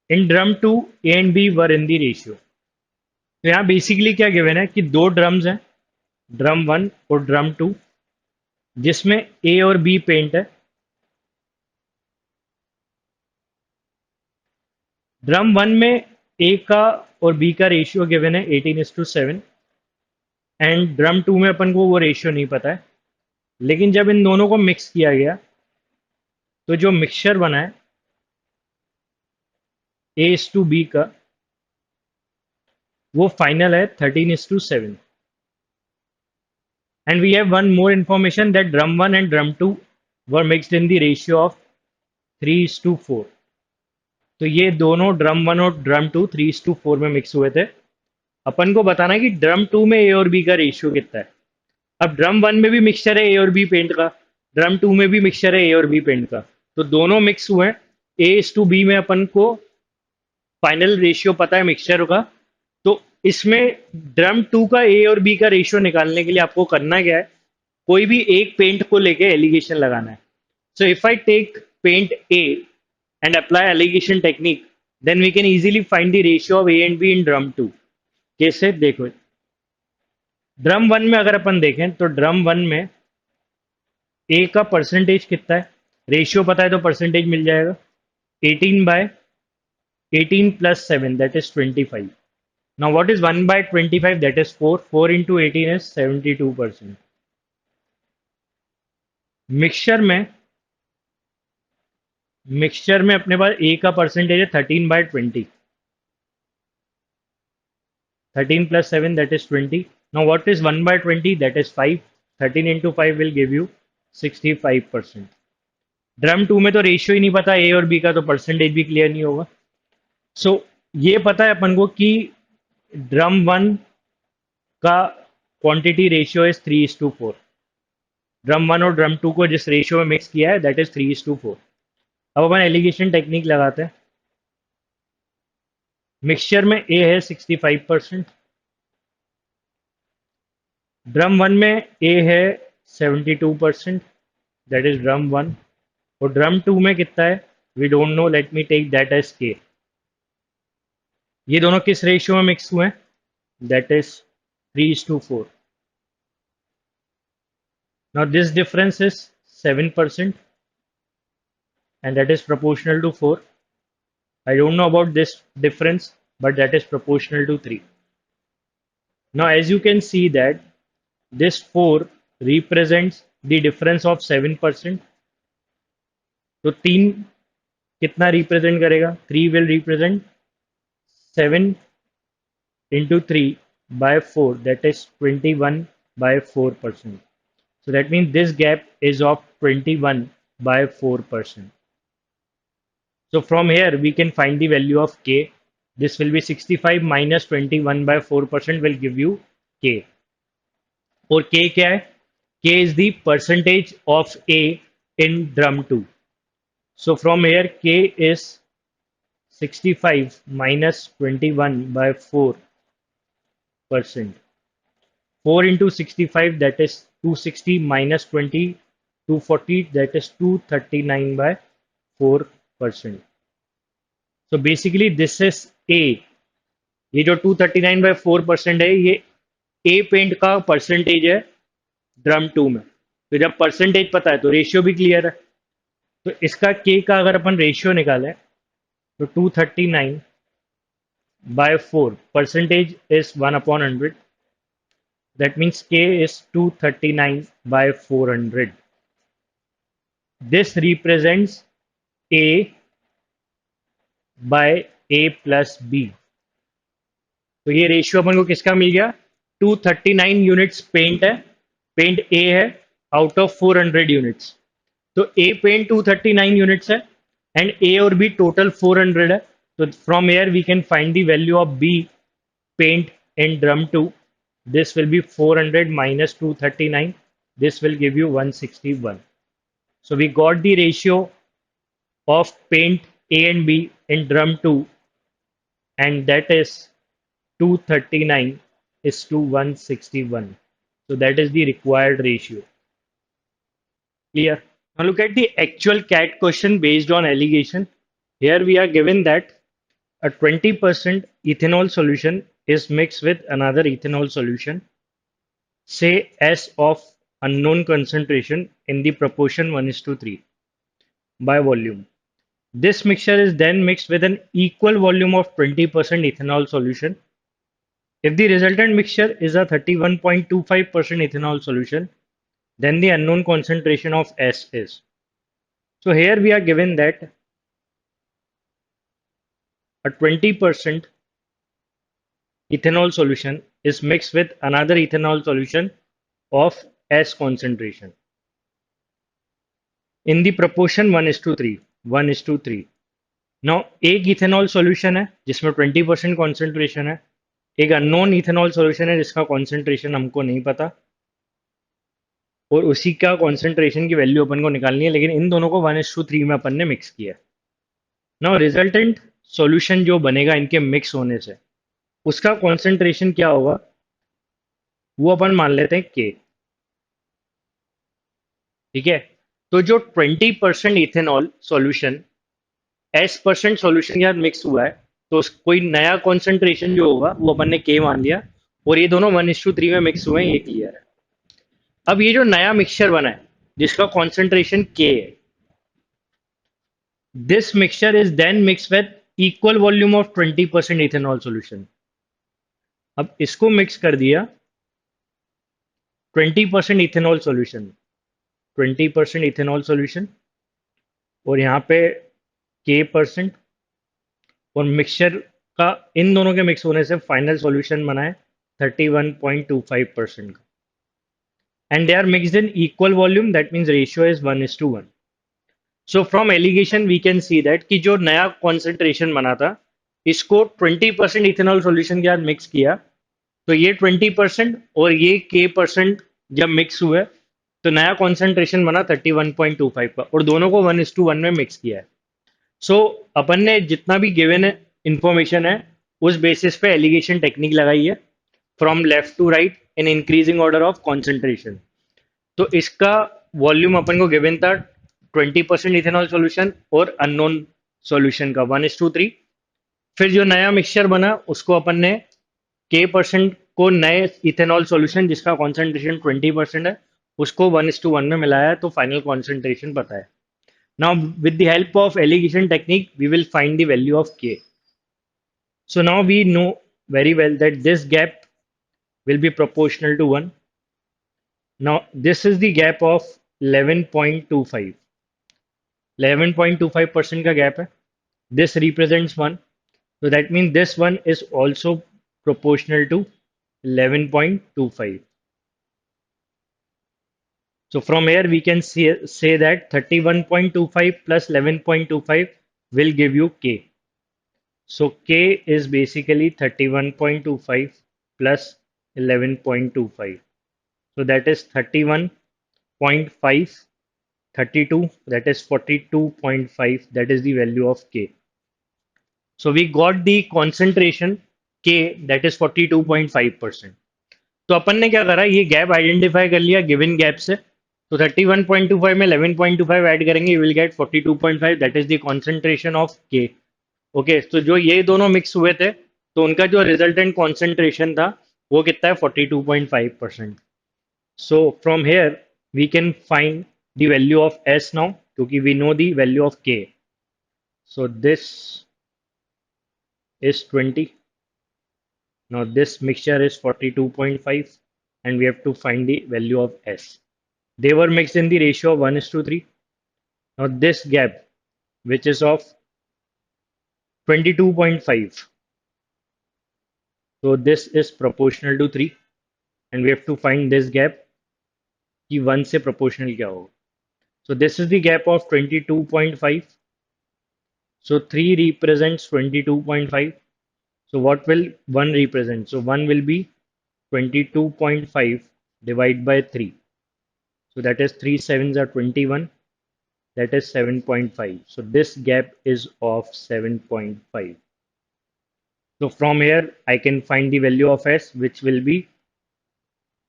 In drum 2 A and B were in the ratio. तो यहाँ basically क्या given है कि दो drums हैं, drum 1 और drum 2, जिसमें ए और बी पेंट है। ड्रम 1 में ए का और बी का रेशियो गिवन है 18:7, एंड ड्रम 2 में अपन को वो रेशियो नहीं पता है। लेकिन जब इन दोनों को मिक्स किया गया तो जो मिक्सचर बना है A/B का, वो फाइनल है 13:7। And we have one more information that drum 1 and drum 2 were mixed in the ratio of 3:4। तो ये दोनों ड्रम 1 और ड्रम 2 3:4 में मिक्स हुए थे। अपन को बताना है कि ड्रम 2 में ए और बी का रेशियो कितना है। अब ड्रम 1 में भी मिक्सचर है ए और बी पेंट का, ड्रम 2 में भी मिक्सचर है ए और बी पेंट का, तो दोनों मिक्स हुए हैं। A/B में अपन को फाइनल रेशियो पता है मिक्सचर का। तो इसमें ड्रम 2 का ए और बी का रेशियो निकालने के लिए आपको करना क्या है, कोई भी एक पेंट को लेके एलिगेशन लगाना है। So if I take paint A and apply alligation technique, then we can easily find the ratio of A and B in drum 2। कैसे, देखो ड्रम 1 में अगर अपन देखें तो ड्रम 1 में ए का परसेंटेज कितना है, रेशियो पता है तो परसेंटेज मिल जाएगा 18/, 18 plus 7, that is 25. Now what is 1 by 25? That is 4. 4 into 18 is 72%. Mixture में अपने पास ए का परसेंटेज है 13/20. 13 plus 7, that is 20. Now what is 1 by 20? That is 5. 13 into 5 will give you 65%. Drum 2 में तो रेशियो ही नहीं पता ए और बी का, तो परसेंटेज भी क्लियर नहीं होगा. सो ये पता है अपन को कि ड्रम 1 का क्वांटिटी रेशियो इज 3:4. ड्रम 1 और ड्रम 2 को जिस रेशियो में मिक्स किया है दैट इज 3:4. अब अपन एलिगेशन टेक्निक लगाते हैं. मिक्सचर में ए है 65%, ड्रम 1 में ए है 72%, दैट इज ड्रम 1. और ड्रम 2 में कितना है we don't know, let me take that as K. ये दोनों किस रेशियो में मिक्स हुए हैं? That is 3:4. Now this difference is 7% and that is proportional to 4. I don't know about this difference, but that is proportional to 3. Now as you can see that this 4 represents the difference of 7%. तो 3 कितना represent करेगा? 3 will represent 7 into 3 by 4, that is 21/4%. So that means this gap is of 21/4%. So from here we can find the value of K. This will be 65 minus 21/4% will give you K. और K क्या है? K is the percentage of A in drum 2. So from here K is 65 minus 21/4%. 4 into 65, that is 260, minus 20, 240, that is 239/4%. So basically this is A. ये जो 239/4% है ये A paint का percentage है drum 2 में. तो जब परसेंटेज पता है तो रेशियो भी क्लियर है. तो इसका K का अगर अपन रेशियो निकालें तो 239/4 percentage is 1/100. That means K is 239/400. This represents A by A plus B. तो ये रेशियो अपन को किसका मिल गया? 239 यूनिट्स पेंट है, पेंट A है आउट ऑफ 400 यूनिट्स. तो A पेंट 239 यूनिट्स है एंड A और B टोटल 400 है. तो from here we can find the value of B paint in drum 2. This will be 400 minus 239. This will give you 161. So we got the ratio of paint A and B in drum 2, and that is 239 is to 161. So that is the required ratio. Clear? Now look at the actual CAT question based on allegation. Here we are given that a 20% ethanol solution is mixed with another ethanol solution, say S of unknown concentration in the proportion 1:3 by volume. This mixture is then mixed with an equal volume of 20% ethanol solution. If the resultant mixture is a 31.25% ethanol solution, then the unknown concentration of S is. So here we are given that a 20% ethanol solution is mixed with another ethanol solution of S concentration in the proportion 1:3. 1:3. Now एक ethanol solution है जिसमें 20% concentration है, एक unknown ethanol solution है जिसका concentration हमको नहीं पता और उसी का कॉन्सेंट्रेशन की वैल्यू अपन को निकालनी है, लेकिन इन दोनों को 1:3 में अपन ने मिक्स किया. नाउ रिजल्टेंट सॉल्यूशन जो बनेगा इनके मिक्स होने से उसका कॉन्सेंट्रेशन क्या होगा वो अपन मान लेते हैं K. ठीक है. तो जो 20% इथेनॉल सॉल्यूशन S% सॉल्यूशन के साथ मिक्स हुआ है तो कोई नया कॉन्सेंट्रेशन जो होगा वो अपन ने K मान लिया और ये दोनों 1:3 में मिक्स हुए हैं, ये क्लियर है. अब ये जो नया मिक्सचर बना है जिसका कॉन्सेंट्रेशन K है, this mixture is then mix with equal volume of 20% ethanol solution. अब इसको मिक्स कर दिया 20% इथेनॉल सॉल्यूशन, 20% इथेनॉल सॉल्यूशन, और यहाँ पे के परसेंट, और मिक्सचर का इन दोनों के मिक्स होने से फाइनल सॉल्यूशन बना है 31.25% का। And they are mixed in equal volume, that means ratio is 1:1। So from alligation we can see that कि जो नया कॉन्सेंट्रेशन बना था, इसको 20% इथेनॉल सॉल्यूशन के साथ मिक्स किया, तो ये 20% और ये के परसेंट जब मिक्स हुए तो नया कॉन्सेंट्रेशन बना 31.25 का, और दोनों को 1:1 में मिक्स किया है। सो अपन ने जितना भी गिवन इंफॉर्मेशन है उस बेसिस पे एलिगेशन टेक्निक लगाई है, from left to right in increasing order of concentration. तो इसका वॉल्यूम अपन को गिवन था 20% इथेनॉल सॉल्यूशन और अननोन सॉल्यूशन का 1:3। फिर जो नया मिक्सचर बना उसको अपन ने के परसेंट को नए इथेनॉल सॉल्यूशन जिसका कॉन्सेंट्रेशन 20% है उसको 1:1 में मिलाया, तो फाइनल कॉन्सेंट्रेशन पता है। Now, with the help of eligation technique, we will find the value of K. So now we know very well that this gap will be proportional to 1. Now, this is the gap of 11.25. 11.25% का gap है. This represents 1. So that means this one is also proportional to 11.25. So from here we can say that 31.25 plus 11.25 will give you K. So K is basically 31.25 plus 11.25. So that is 31.5, 32, that is 42.5, that is the value of K. So we got the concentration K, that is 42.5%. तो अपन ने क्या करा, ये gap identify कर लिया given gap से, तो 31.25 में 11.25 ऐड करेंगे, you will gate 42.5, that is the concentration of के। ओके, तो जो ये दोनों मिक्स हुए थे तो उनका जो रिजल्टेंट कॉन्सेंट्रेशन था वो कितना है 42.5%। So from here we can find the value of S now, क्योंकि we know the value of K. So this is 20। Now this mixture is 42.5 and we have to find the value of S. They were mixed in the ratio of 1:3. Now this gap, which is of 22.5, so this is proportional to 3 and we have to find this gap कि 1 से proportional क्या होगा. So this is the gap of 22.5. So 3 represents 22.5. So what will 1 represent? So 1 will be 22.5 divided by 3. So that is 3 sevens are 21. That is 7.5. So this gap is of 7.5. So from here I can find the value of S, which will be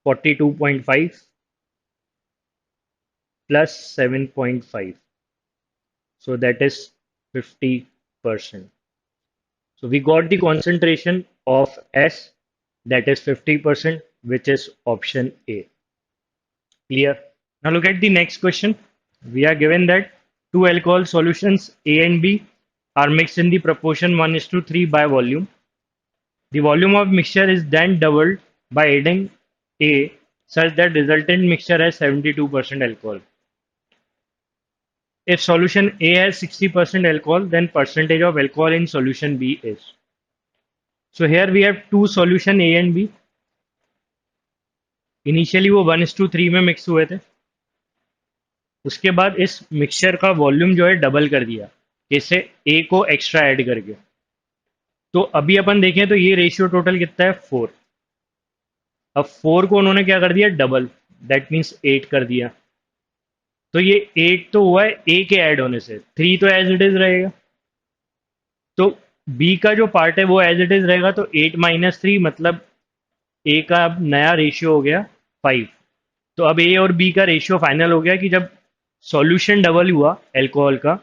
42.5 plus 7.5. So that is 50%. So we got the concentration of S, that is 50%, which is option A. Clear? Now look at the next question. We are given that two alcohol solutions A and B are mixed in the proportion 1:3 by volume. The volume of mixture is then doubled by adding A such that resultant mixture has 72% alcohol. If solution A has 60% alcohol, then percentage of alcohol in solution B is. So here we have two solution A and B. Initially वो 1:3 में mix हुए थे, उसके बाद इस mixture का volume जो है डबल कर दिया, इसे ए को एक्स्ट्रा ऐड करके। तो अभी अपन देखें तो ये रेशियो टोटल कितना है 4। अब 4 को उन्होंने क्या कर दिया डबल, दैट मीन्स 8 कर दिया। तो ये 8 तो हुआ है ए के ऐड होने से, 3 तो एज इट इज रहेगा। तो बी का जो पार्ट है वो एज इट इज रहेगा, तो 8 - 3 मतलब ए का अब नया रेशियो हो गया 5। तो अब ए और बी का रेशियो फाइनल हो गया कि जब सॉल्यूशन डबल हुआ एल्कोहल का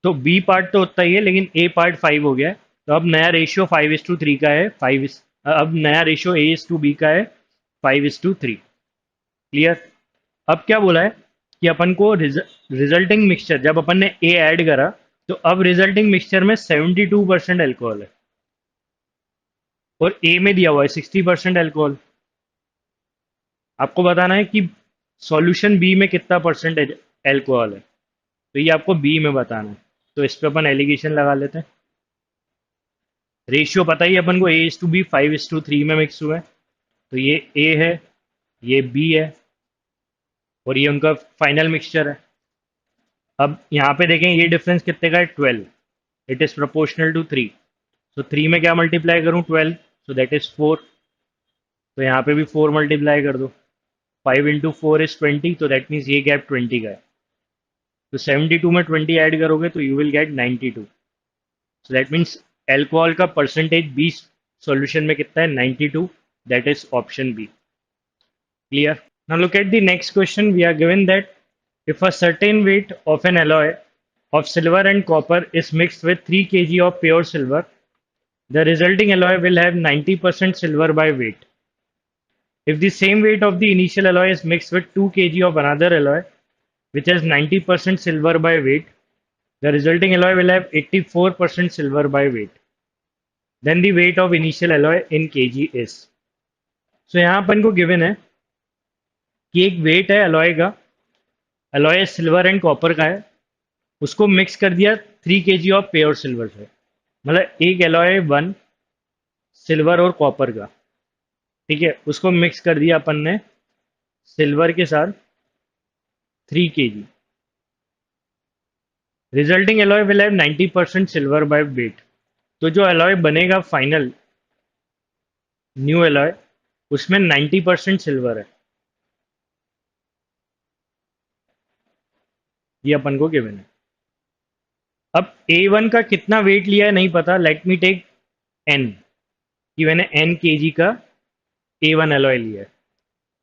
तो बी पार्ट तो उतना ही है लेकिन ए पार्ट 5 हो गया है। तो अब नया रेशियो 5:3 का है, अब नया रेशियो A:B का है 5:3। क्लियर? अब क्या बोला है कि अपन को रिजल्टिंग मिक्सचर जब अपन ने ए ऐड करा तो अब रिजल्टिंग मिक्सचर में 72% एल्कोहल है और ए में दिया हुआ है 60% एल्कोहल। आपको बताना है कि सॉल्यूशन बी में कितना परसेंटेज एल्कोहल है, तो ये आपको बी में बताना है। तो इस पे अपन एलिगेशन लगा लेते हैं। रेशियो पता ही है अपन को, A:B 5:3 में मिक्स हुआ है। तो ये ए है, ये बी है, और ये उनका फाइनल मिक्सचर है। अब यहाँ पे देखें ये डिफरेंस कितने का है, 12। It is proportional to 3। तो 3 में क्या मल्टीप्लाई करूँ, 12, सो दैट इज 4। तो यहाँ पे भी 4 मल्टीप्लाई कर दो। 5 × 4 = 20, तो दैट मीन्स ये गैप 20 का है। तो 72 में 20 ऐड करोगे तो you will get 92। So that means alcohol का परसेंटेज 20 सॉल्यूशन में कितना है, 92। That is option B. Clear? Now look at the next question. We are given that if a certain weight of an alloy of silver and copper is mixed with 3 kg of pure silver, the resulting alloy will have 90% silver by weight. If the same weight of the initial alloy is mixed with 2 kg of another alloy which has 90% silver by weight, the resulting alloy will have 84% silver by weight. Then the weight of initial alloy in kg is. So यहाँ अपन को given है कि एक weight है alloy का, alloy silver and copper का है, उसको मिक्स कर दिया 3 kg ऑफ प्योर सिल्वर से। मतलब एक एलॉय 1 सिल्वर और कॉपर का, ठीक है, उसको मिक्स कर दिया अपन ने सिल्वर के साथ 3 kg। Resulting alloy will have 90% silver by weight. तो जो एलॉय बनेगा फाइनल न्यू एलॉय, उसमें 90% सिल्वर है। ये अपन को गिवन है। अब A1 का कितना वेट लिया है नहीं पता, लेट मी टेक N, कि मैंने N kg का A1 एलॉय लिया है।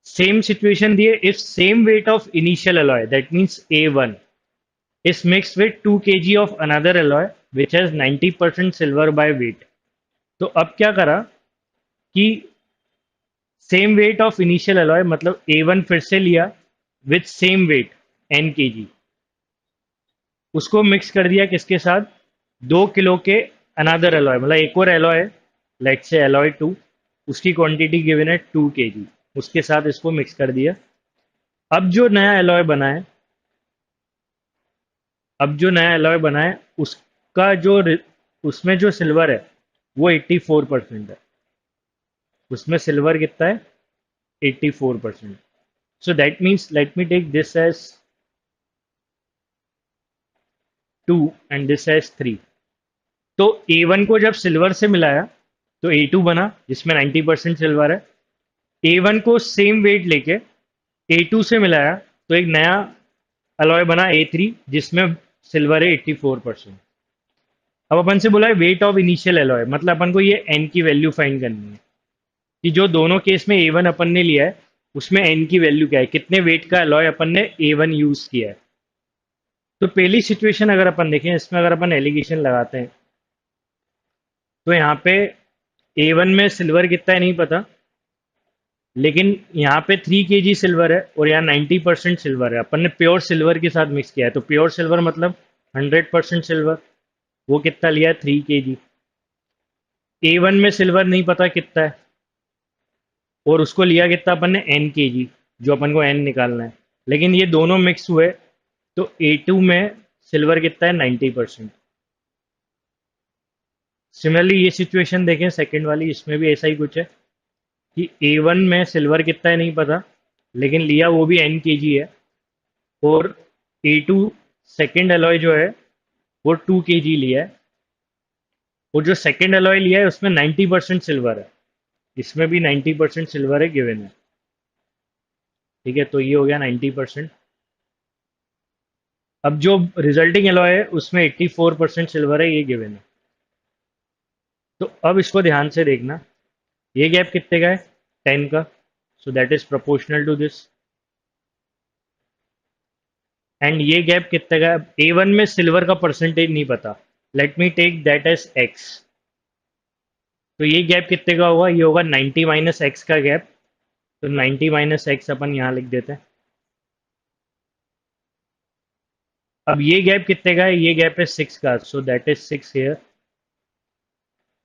सेम सिचुएशन दिए, if same weight of initial alloy that means A1 is mixed with 2 kg of another alloy which has 90% silver by weight। तो अब क्या करा कि same weight of initial alloy मतलब A1 फिर से लिया with same weight N kg, उसको मिक्स कर दिया किसके साथ, 2 किलो के अनदर एलॉय, मतलब एक और एलॉय, लेट से एलॉय 2, उसकी क्वांटिटी गिवन है 2 kg, उसके साथ इसको मिक्स कर दिया। अब जो नया एलॉय बना है, अब जो नया एलॉय बना है उसका जो उसमें जो सिल्वर है वो 84% है। उसमें सिल्वर कितना है, 84%। So that means let me take this as 2 and this as 3। तो A1 को जब सिल्वर से मिलाया तो A2 बना जिसमें 90% सिल्वर है। A1 को सेम वेट लेके A2 से मिलाया तो एक नया अलॉय बना A3 जिसमें सिल्वर है 84%। अब अपन से बोला है वेट ऑफ इनिशियल एलॉय, मतलब अपन को ये N की वैल्यू फाइंड करनी है कि जो दोनों केस में A1 अपन ने लिया है उसमें N की वैल्यू क्या है, कितने वेट का एलॉय अपन ने A1 यूज किया है। तो पहली सिचुएशन अगर अपन देखें, इसमें अगर अपन एलिगेशन लगाते हैं तो यहाँ पे A1 में सिल्वर कितना है नहीं पता, लेकिन यहाँ पे 3 kg सिल्वर है और यहाँ 90% सिल्वर है। अपन ने प्योर सिल्वर के साथ मिक्स किया है, तो प्योर सिल्वर मतलब 100% सिल्वर, वो कितना लिया है, 3 kg। A1 में सिल्वर नहीं पता कितना है और उसको लिया कितना अपन ने, N kg, जो अपन को N निकालना है। लेकिन ये दोनों मिक्स हुए तो A2 में सिल्वर कितना है, 90%। सिमिलरली ये सिचुएशन देखें सेकंड वाली, इसमें भी ऐसा ही कुछ है कि A1 में सिल्वर कितना है नहीं पता, लेकिन लिया वो भी N kg है, और A2 सेकेंड एलॉय जो है वो 2 kg लिया है, और जो सेकेंड एलॉय लिया है उसमें 90% सिल्वर है, इसमें भी 90% सिल्वर है गिवन है। ठीक है, तो ये हो गया 90%। अब जो रिजल्टिंग एलॉय है उसमें 84% सिल्वर है, ये गिवन है। तो अब इसको ध्यान से देखना, ये गैप कितने का है, 10 का, so that is proportional to this. And ये गैप कितने का है, A1 में सिल्वर का परसेंटेज नहीं पता, let me take that as x। तो ये गैप कितने का होगा, ये होगा 90 माइनस एक्स का गैप। तो 90 माइनस एक्स अपन यहाँ लिख देते हैं। अब ये गैप कितने का है, ये गैप है 6 का, सो दैट इज 6 हेयर।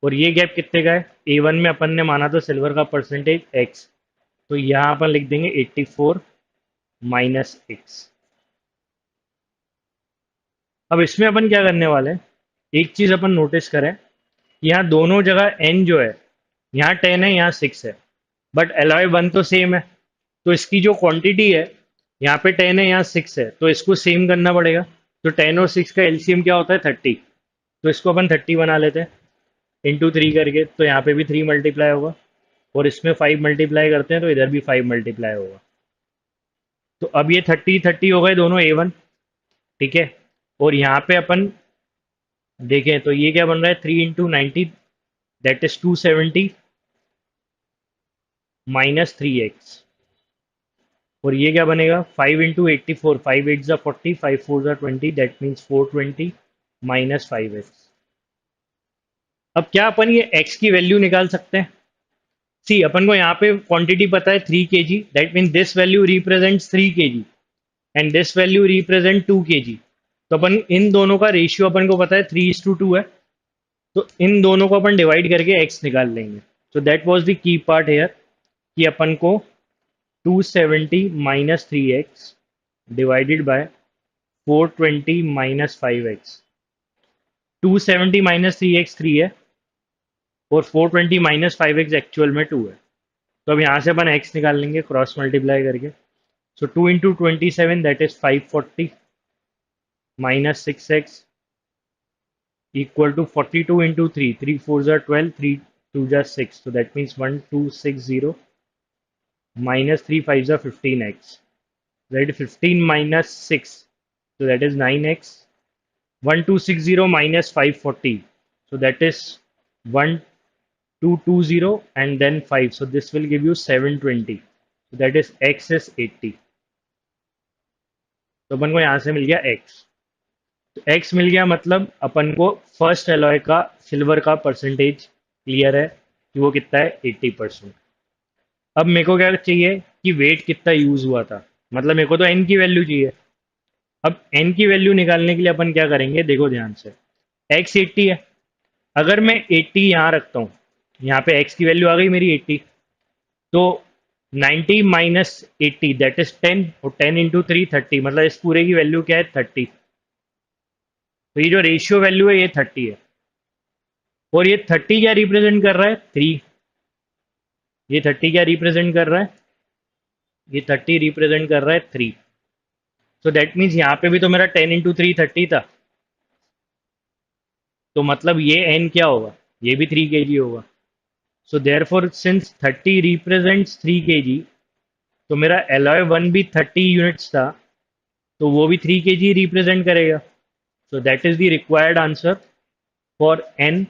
और ये गैप कितने का है, A1 में अपन ने माना था सिल्वर का परसेंटेज x, तो यहाँ अपन लिख देंगे 84 माइनस एक्स। अब इसमें अपन क्या करने वाले हैं, एक चीज अपन नोटिस करें, यहाँ दोनों जगह n जो है, यहाँ 10 है यहाँ 6 है, बट एलॉय वन तो सेम है, तो इसकी जो क्वांटिटी है, यहाँ पे 10 है यहाँ 6 है, तो इसको सेम करना पड़ेगा। तो 10 और 6 का एलसीएम क्या होता है 30, तो इसको अपन 30 बना लेते हैं इंटू 3 करके, तो यहाँ पे भी 3 मल्टीप्लाई होगा, और इसमें 5 मल्टीप्लाई करते हैं तो इधर भी 5 मल्टीप्लाई होगा। तो अब ये 30 30 हो गए दोनों A1, ठीक है। और यहाँ पे अपन देखें तो ये क्या बन रहा है, 3 × 90 दैट इज 270 माइनस 3x। और ये क्या बनेगा, 5 × 84, 5 8 ज़ा 40, 5 4 ज़ा 20, दैट मीन्स 420 माइनस 5x। अब क्या अपन ये x की वैल्यू निकाल सकते हैं, सी अपन को यहाँ पे क्वांटिटी पता है 3 kg, that mean this value represents 3 kg and this value represent 2 kg। तो अपन इन दोनों का रेशियो अपन को पता है 3:2 है, तो इन दोनों को अपन डिवाइड करके x निकाल लेंगे। तो that was the key part here, कि अपन को 270 minus 3x divided by 420 minus 5x। 270 minus 3x 3 है, और 420 माइनस 5x एक्चुअल में 2 है। तो अब यहाँ से अपन x निकाल लेंगे क्रॉस मल्टीप्लाई करके। सो 2 × 27 that is 540 minus 6x equal to 42 into 3, 3 4s are 12, 3 2s are 6, so that means 1260 minus 3 5s are 15x, that is 15 minus 6, so that is 9x, 1260 minus 540, so that is 1220 and then 5, so this will give you 720, so that is x is 80। तो अपन को यहाँ से मिल गया x, तो x मिल गया, मतलब अपन को फर्स्ट एलॉय का सिल्वर का परसेंटेज क्लियर है कि वो कितना है 80%। अब मेरे को क्या चाहिए कि वेट कितना यूज हुआ था, मतलब मेरे को तो n की वैल्यू चाहिए। अब n की वैल्यू निकालने के लिए अपन क्या करेंगे, देखो ध्यान से, x 80 है, अगर मैं 80 यहाँ रखता हूँ, यहाँ पे x की वैल्यू आ गई मेरी 80, तो 90 माइनस 80 दैट इज 10, और 10 इंटू 3 30, मतलब इस पूरे की वैल्यू क्या है 30। तो ये जो रेशियो वैल्यू है ये 30 है, और ये 30 क्या रिप्रेजेंट कर रहा है 3, ये 30 क्या रिप्रेजेंट कर रहा है, ये 30 रिप्रेजेंट कर रहा है 3। सो दैट मीन्स यहाँ पे भी तो मेरा 10 इंटू 3 30 था, तो मतलब ये n क्या होगा, ये भी 3 kg होगा। सो देयर फॉर सिंस 30 रिप्रेजेंट्स 3 kg, तो मेरा एलॉय वन भी 30 यूनिट्स था, तो वो भी 3 kg रिप्रेजेंट करेगा। सो that is the required answer for n,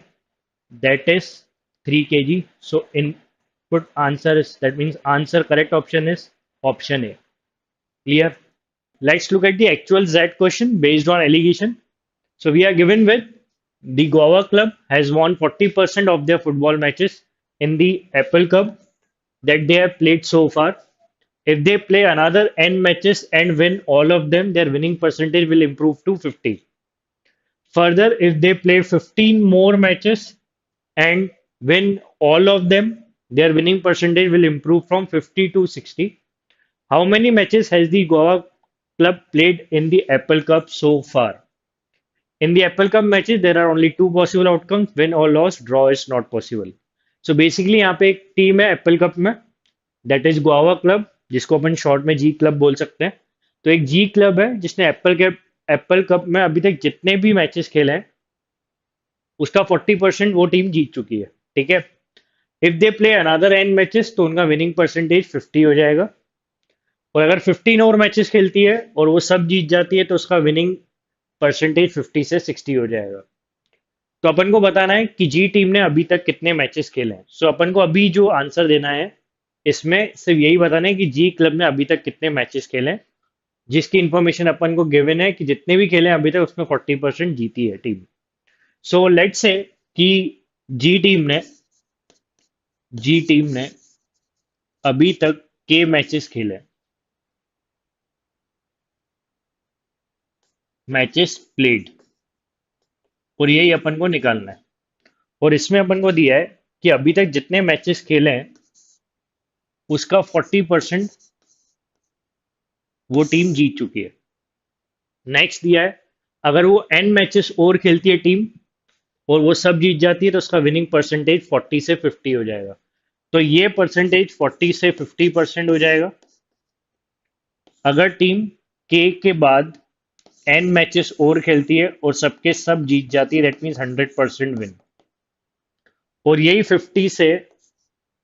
that is 3 kg। So input answer is, that means answer correct option is option A। Clear? Let's look at the actual Z question based on allegation. So we are given with the Goa club has won 40% of their football matches in the Apple Cup that they have played so far. If they play another n matches and win all of them, their winning percentage will improve to 50. Further, if they play 15 more matches and win all of them, their winning percentage will improve from 50 to 60. How many matches has the Goa club played in the Apple Cup so far? In the Apple Cup matches, there are only two possible outcomes: win or loss. Draw is not possible. So basically, यहाँ पे एक team है Apple cup में, that is Goa club, जिसको अपन short में G club बोल सकते हैं। तो एक जी क्लब है जिसने एप्पल कप में अभी तक जितने भी मैचेस खेले हैं उसका 40% वो टीम जीत चुकी है, ठीक है। If they play another N matches तो उनका विनिंग परसेंटेज 50 हो जाएगा, और अगर 15 और मैचेस खेलती है और वो सब जीत जाती है तो उसका विनिंग परसेंटेज 50 से 60 हो जाएगा। तो अपन को बताना है कि जी टीम ने अभी तक कितने मैचेस खेले हैं। सो अपन को अभी जो आंसर देना है इसमें सिर्फ यही बताना है कि जी क्लब ने अभी तक कितने मैचेस खेले हैं, जिसकी इंफॉर्मेशन अपन को गिवन है कि जितने भी खेले हैं अभी तक उसमें 40% जीती है टीम। सो लेट्स से कि जी टीम ने जी टीम ने अभी तक के मैचेस खेले हैं। मैचेस प्लेड, और यही अपन को निकालना है। और इसमें अपन को दिया है कि अभी तक जितने मैचेस खेले हैं उसका 40% वो टीम जीत चुकी है। नेक्स्ट दिया है, अगर वो एन मैचेस और खेलती है टीम और वो सब जीत जाती है तो उसका विनिंग परसेंटेज 40 से 50 हो जाएगा। तो ये परसेंटेज 40 से 50% हो जाएगा अगर टीम के बाद एन मैचेस और खेलती है और सबके सब जीत जाती है, दैट मीन्स 100% विन। और यही 50 से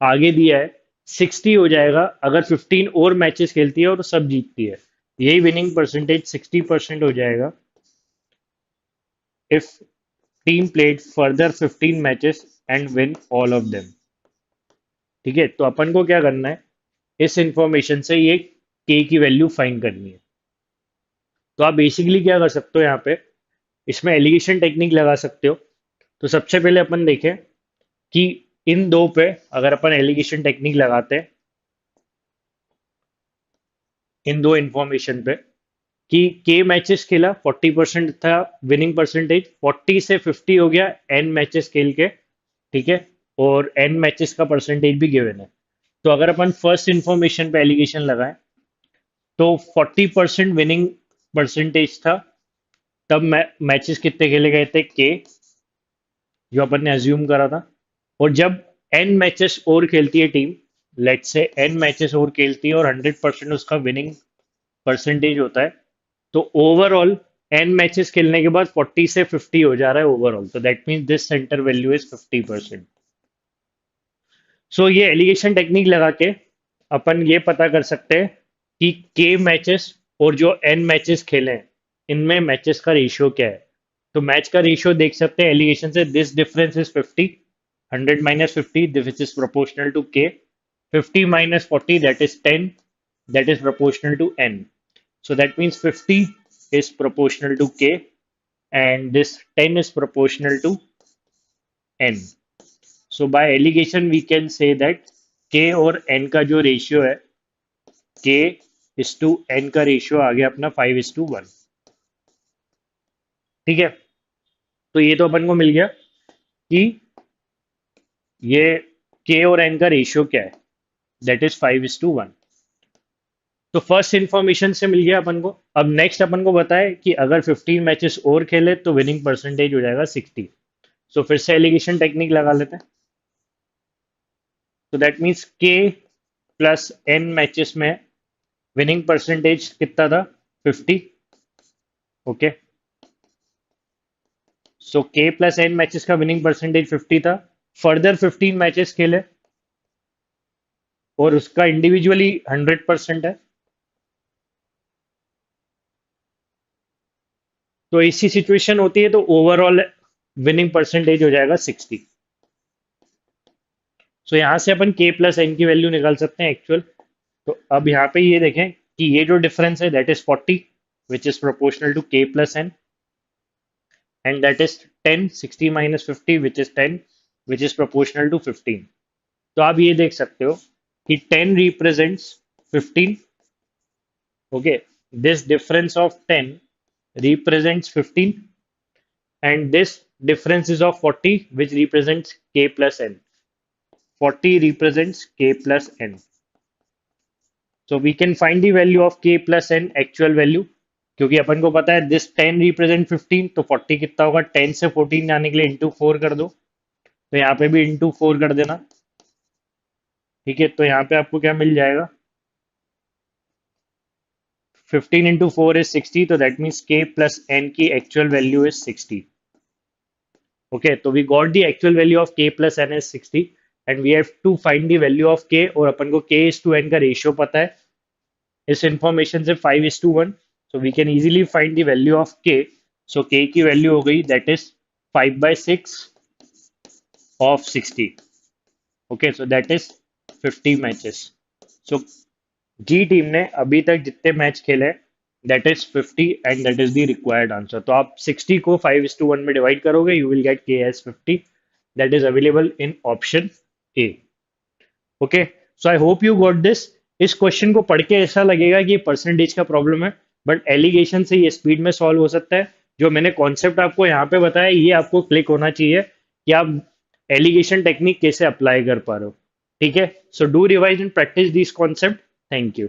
आगे दिया है 60 हो जाएगा अगर 15 और मैचेस खेलती है और सब जीतती है। यही विनिंग परसेंटेज 60% हो जाएगा if team played further 15 matches and win all of them. ठीक है, तो अपन को क्या करना है, इस इंफॉर्मेशन से ये के की वैल्यू फाइंड करनी है। तो आप बेसिकली क्या कर सकते हो, यहाँ पे इसमें एलिगेशन टेक्निक लगा सकते हो। तो सबसे पहले अपन देखें कि इन दो पे अगर अपन एलिगेशन टेक्निक लगाते हैं, इन दो इंफॉर्मेशन पे, कि के मैचेस खेला 40% था विनिंग परसेंटेज, 40 से 50 हो गया एन मैचेस खेल के। ठीक है, और एन मैचेस का परसेंटेज भी गिवन है। तो अगर अपन फर्स्ट इंफॉर्मेशन पे एलिगेशन लगाएं तो 40% विनिंग परसेंटेज था, तब मैचेस कितने खेले गए थे के, जो अपन ने अज्यूम करा था। और जब एन मैचेस और खेलती है टीम, लेट से एन मैचेस और खेलती है और 100% उसका विनिंग परसेंटेज होता है, तो ओवरऑल एन मैचेस खेलने के बाद 40 से 50 हो जा रहा है ओवरऑल, तो that means this centre value is 50%। सो ये एलिगेशन टेक्निक लगा के अपन ये पता कर सकते हैं कि के मैचेस और जो एन मैचेस खेले हैं इनमें मैचेस का रेशियो क्या है। तो मैच का रेशियो देख सकते हैं एलिगेशन से, this difference is 50, 100 minus 50 which is proportional to k, 50 minus 40 that is 10, that is proportional to n. So that means 50 is proportional to k and this 10 is proportional to n. So by allegation we can say that k और n का जो ratio है, k is to n का ratio आ गया अपना 5:1। ठीक है, तो ये तो अपन को मिल गया कि ये k और n का रेशियो क्या है, दैट इज 5:1। तो फर्स्ट इंफॉर्मेशन से मिल गया अपन को। अब नेक्स्ट अपन को बताए कि अगर 15 मैचेस और खेले तो विनिंग परसेंटेज हो जाएगा 60। सो फिर से एलिगेशन टेक्निक लगा लेते हैं। तो दैट मीन्स के प्लस एन मैचेस में विनिंग परसेंटेज कितना था, 50। ओके, सो के प्लस एन मैचेस का विनिंग परसेंटेज 50 था। फर्दर 15 मैचेस खेले और उसका इंडिविजुअली 100% है, तो ऐसी सिचुएशन होती है तो ओवरऑल विनिंग परसेंटेज हो जाएगा 60। सो यहाँ से अपन के प्लस एन की वैल्यू निकाल सकते हैं एक्चुअल। तो अब यहाँ पे ये देखें कि ये जो डिफरेंस है that is 40 which is proportional to K plus N, and that is 10, 60 minus 50 which is 10 which is proportional to 15। तो आप ये देख सकते हो कि 10 represents 15। Okay, this difference of 10 represents 15 and this difference is of 40 which represents k plus n. 40 represents k plus n. So we can find the value of k plus n actual value, क्योंकि अपन को पता है this 10 represent 15, तो 40 कितना होगा, 10 से 14 जाने के लिए इंटू 4 कर दो, तो यहाँ पे भी इंटू 4 कर देना। ठीक है, तो यहाँ पे आपको क्या मिल जाएगा, 15 into 4 is 60, तो that means k plus n की actual value is 60. Okay, so we got the actual value of k plus n is 60 and we have to find the value of k, और अपन को k is to n का ratio पता है इस information से 5:1, so we can easily find the value of k. So k की value हो गई that is 5/6 of 60. Okay, so that is 50 matches. so G team ने अभी तक जितने मैच खेले that is 50 and that is the required answer. तो आप 60 को 5:1 में डिवाइड करोगे, you will get K as 50, that is available in option A. Okay, so I hope you got this. इस क्वेश्चन को पढ़ के ऐसा लगेगा कि परसेंटेज का प्रॉब्लम है, बट एलिगेशन से ये स्पीड में सॉल्व हो सकता है। जो मैंने कॉन्सेप्ट आपको यहाँ पे बताया ये आपको क्लिक होना चाहिए कि आप एलिगेशन टेक्निक कैसे अप्लाई कर पा रहे हो। ठीक है, so do revise and practice this concept. Thank you.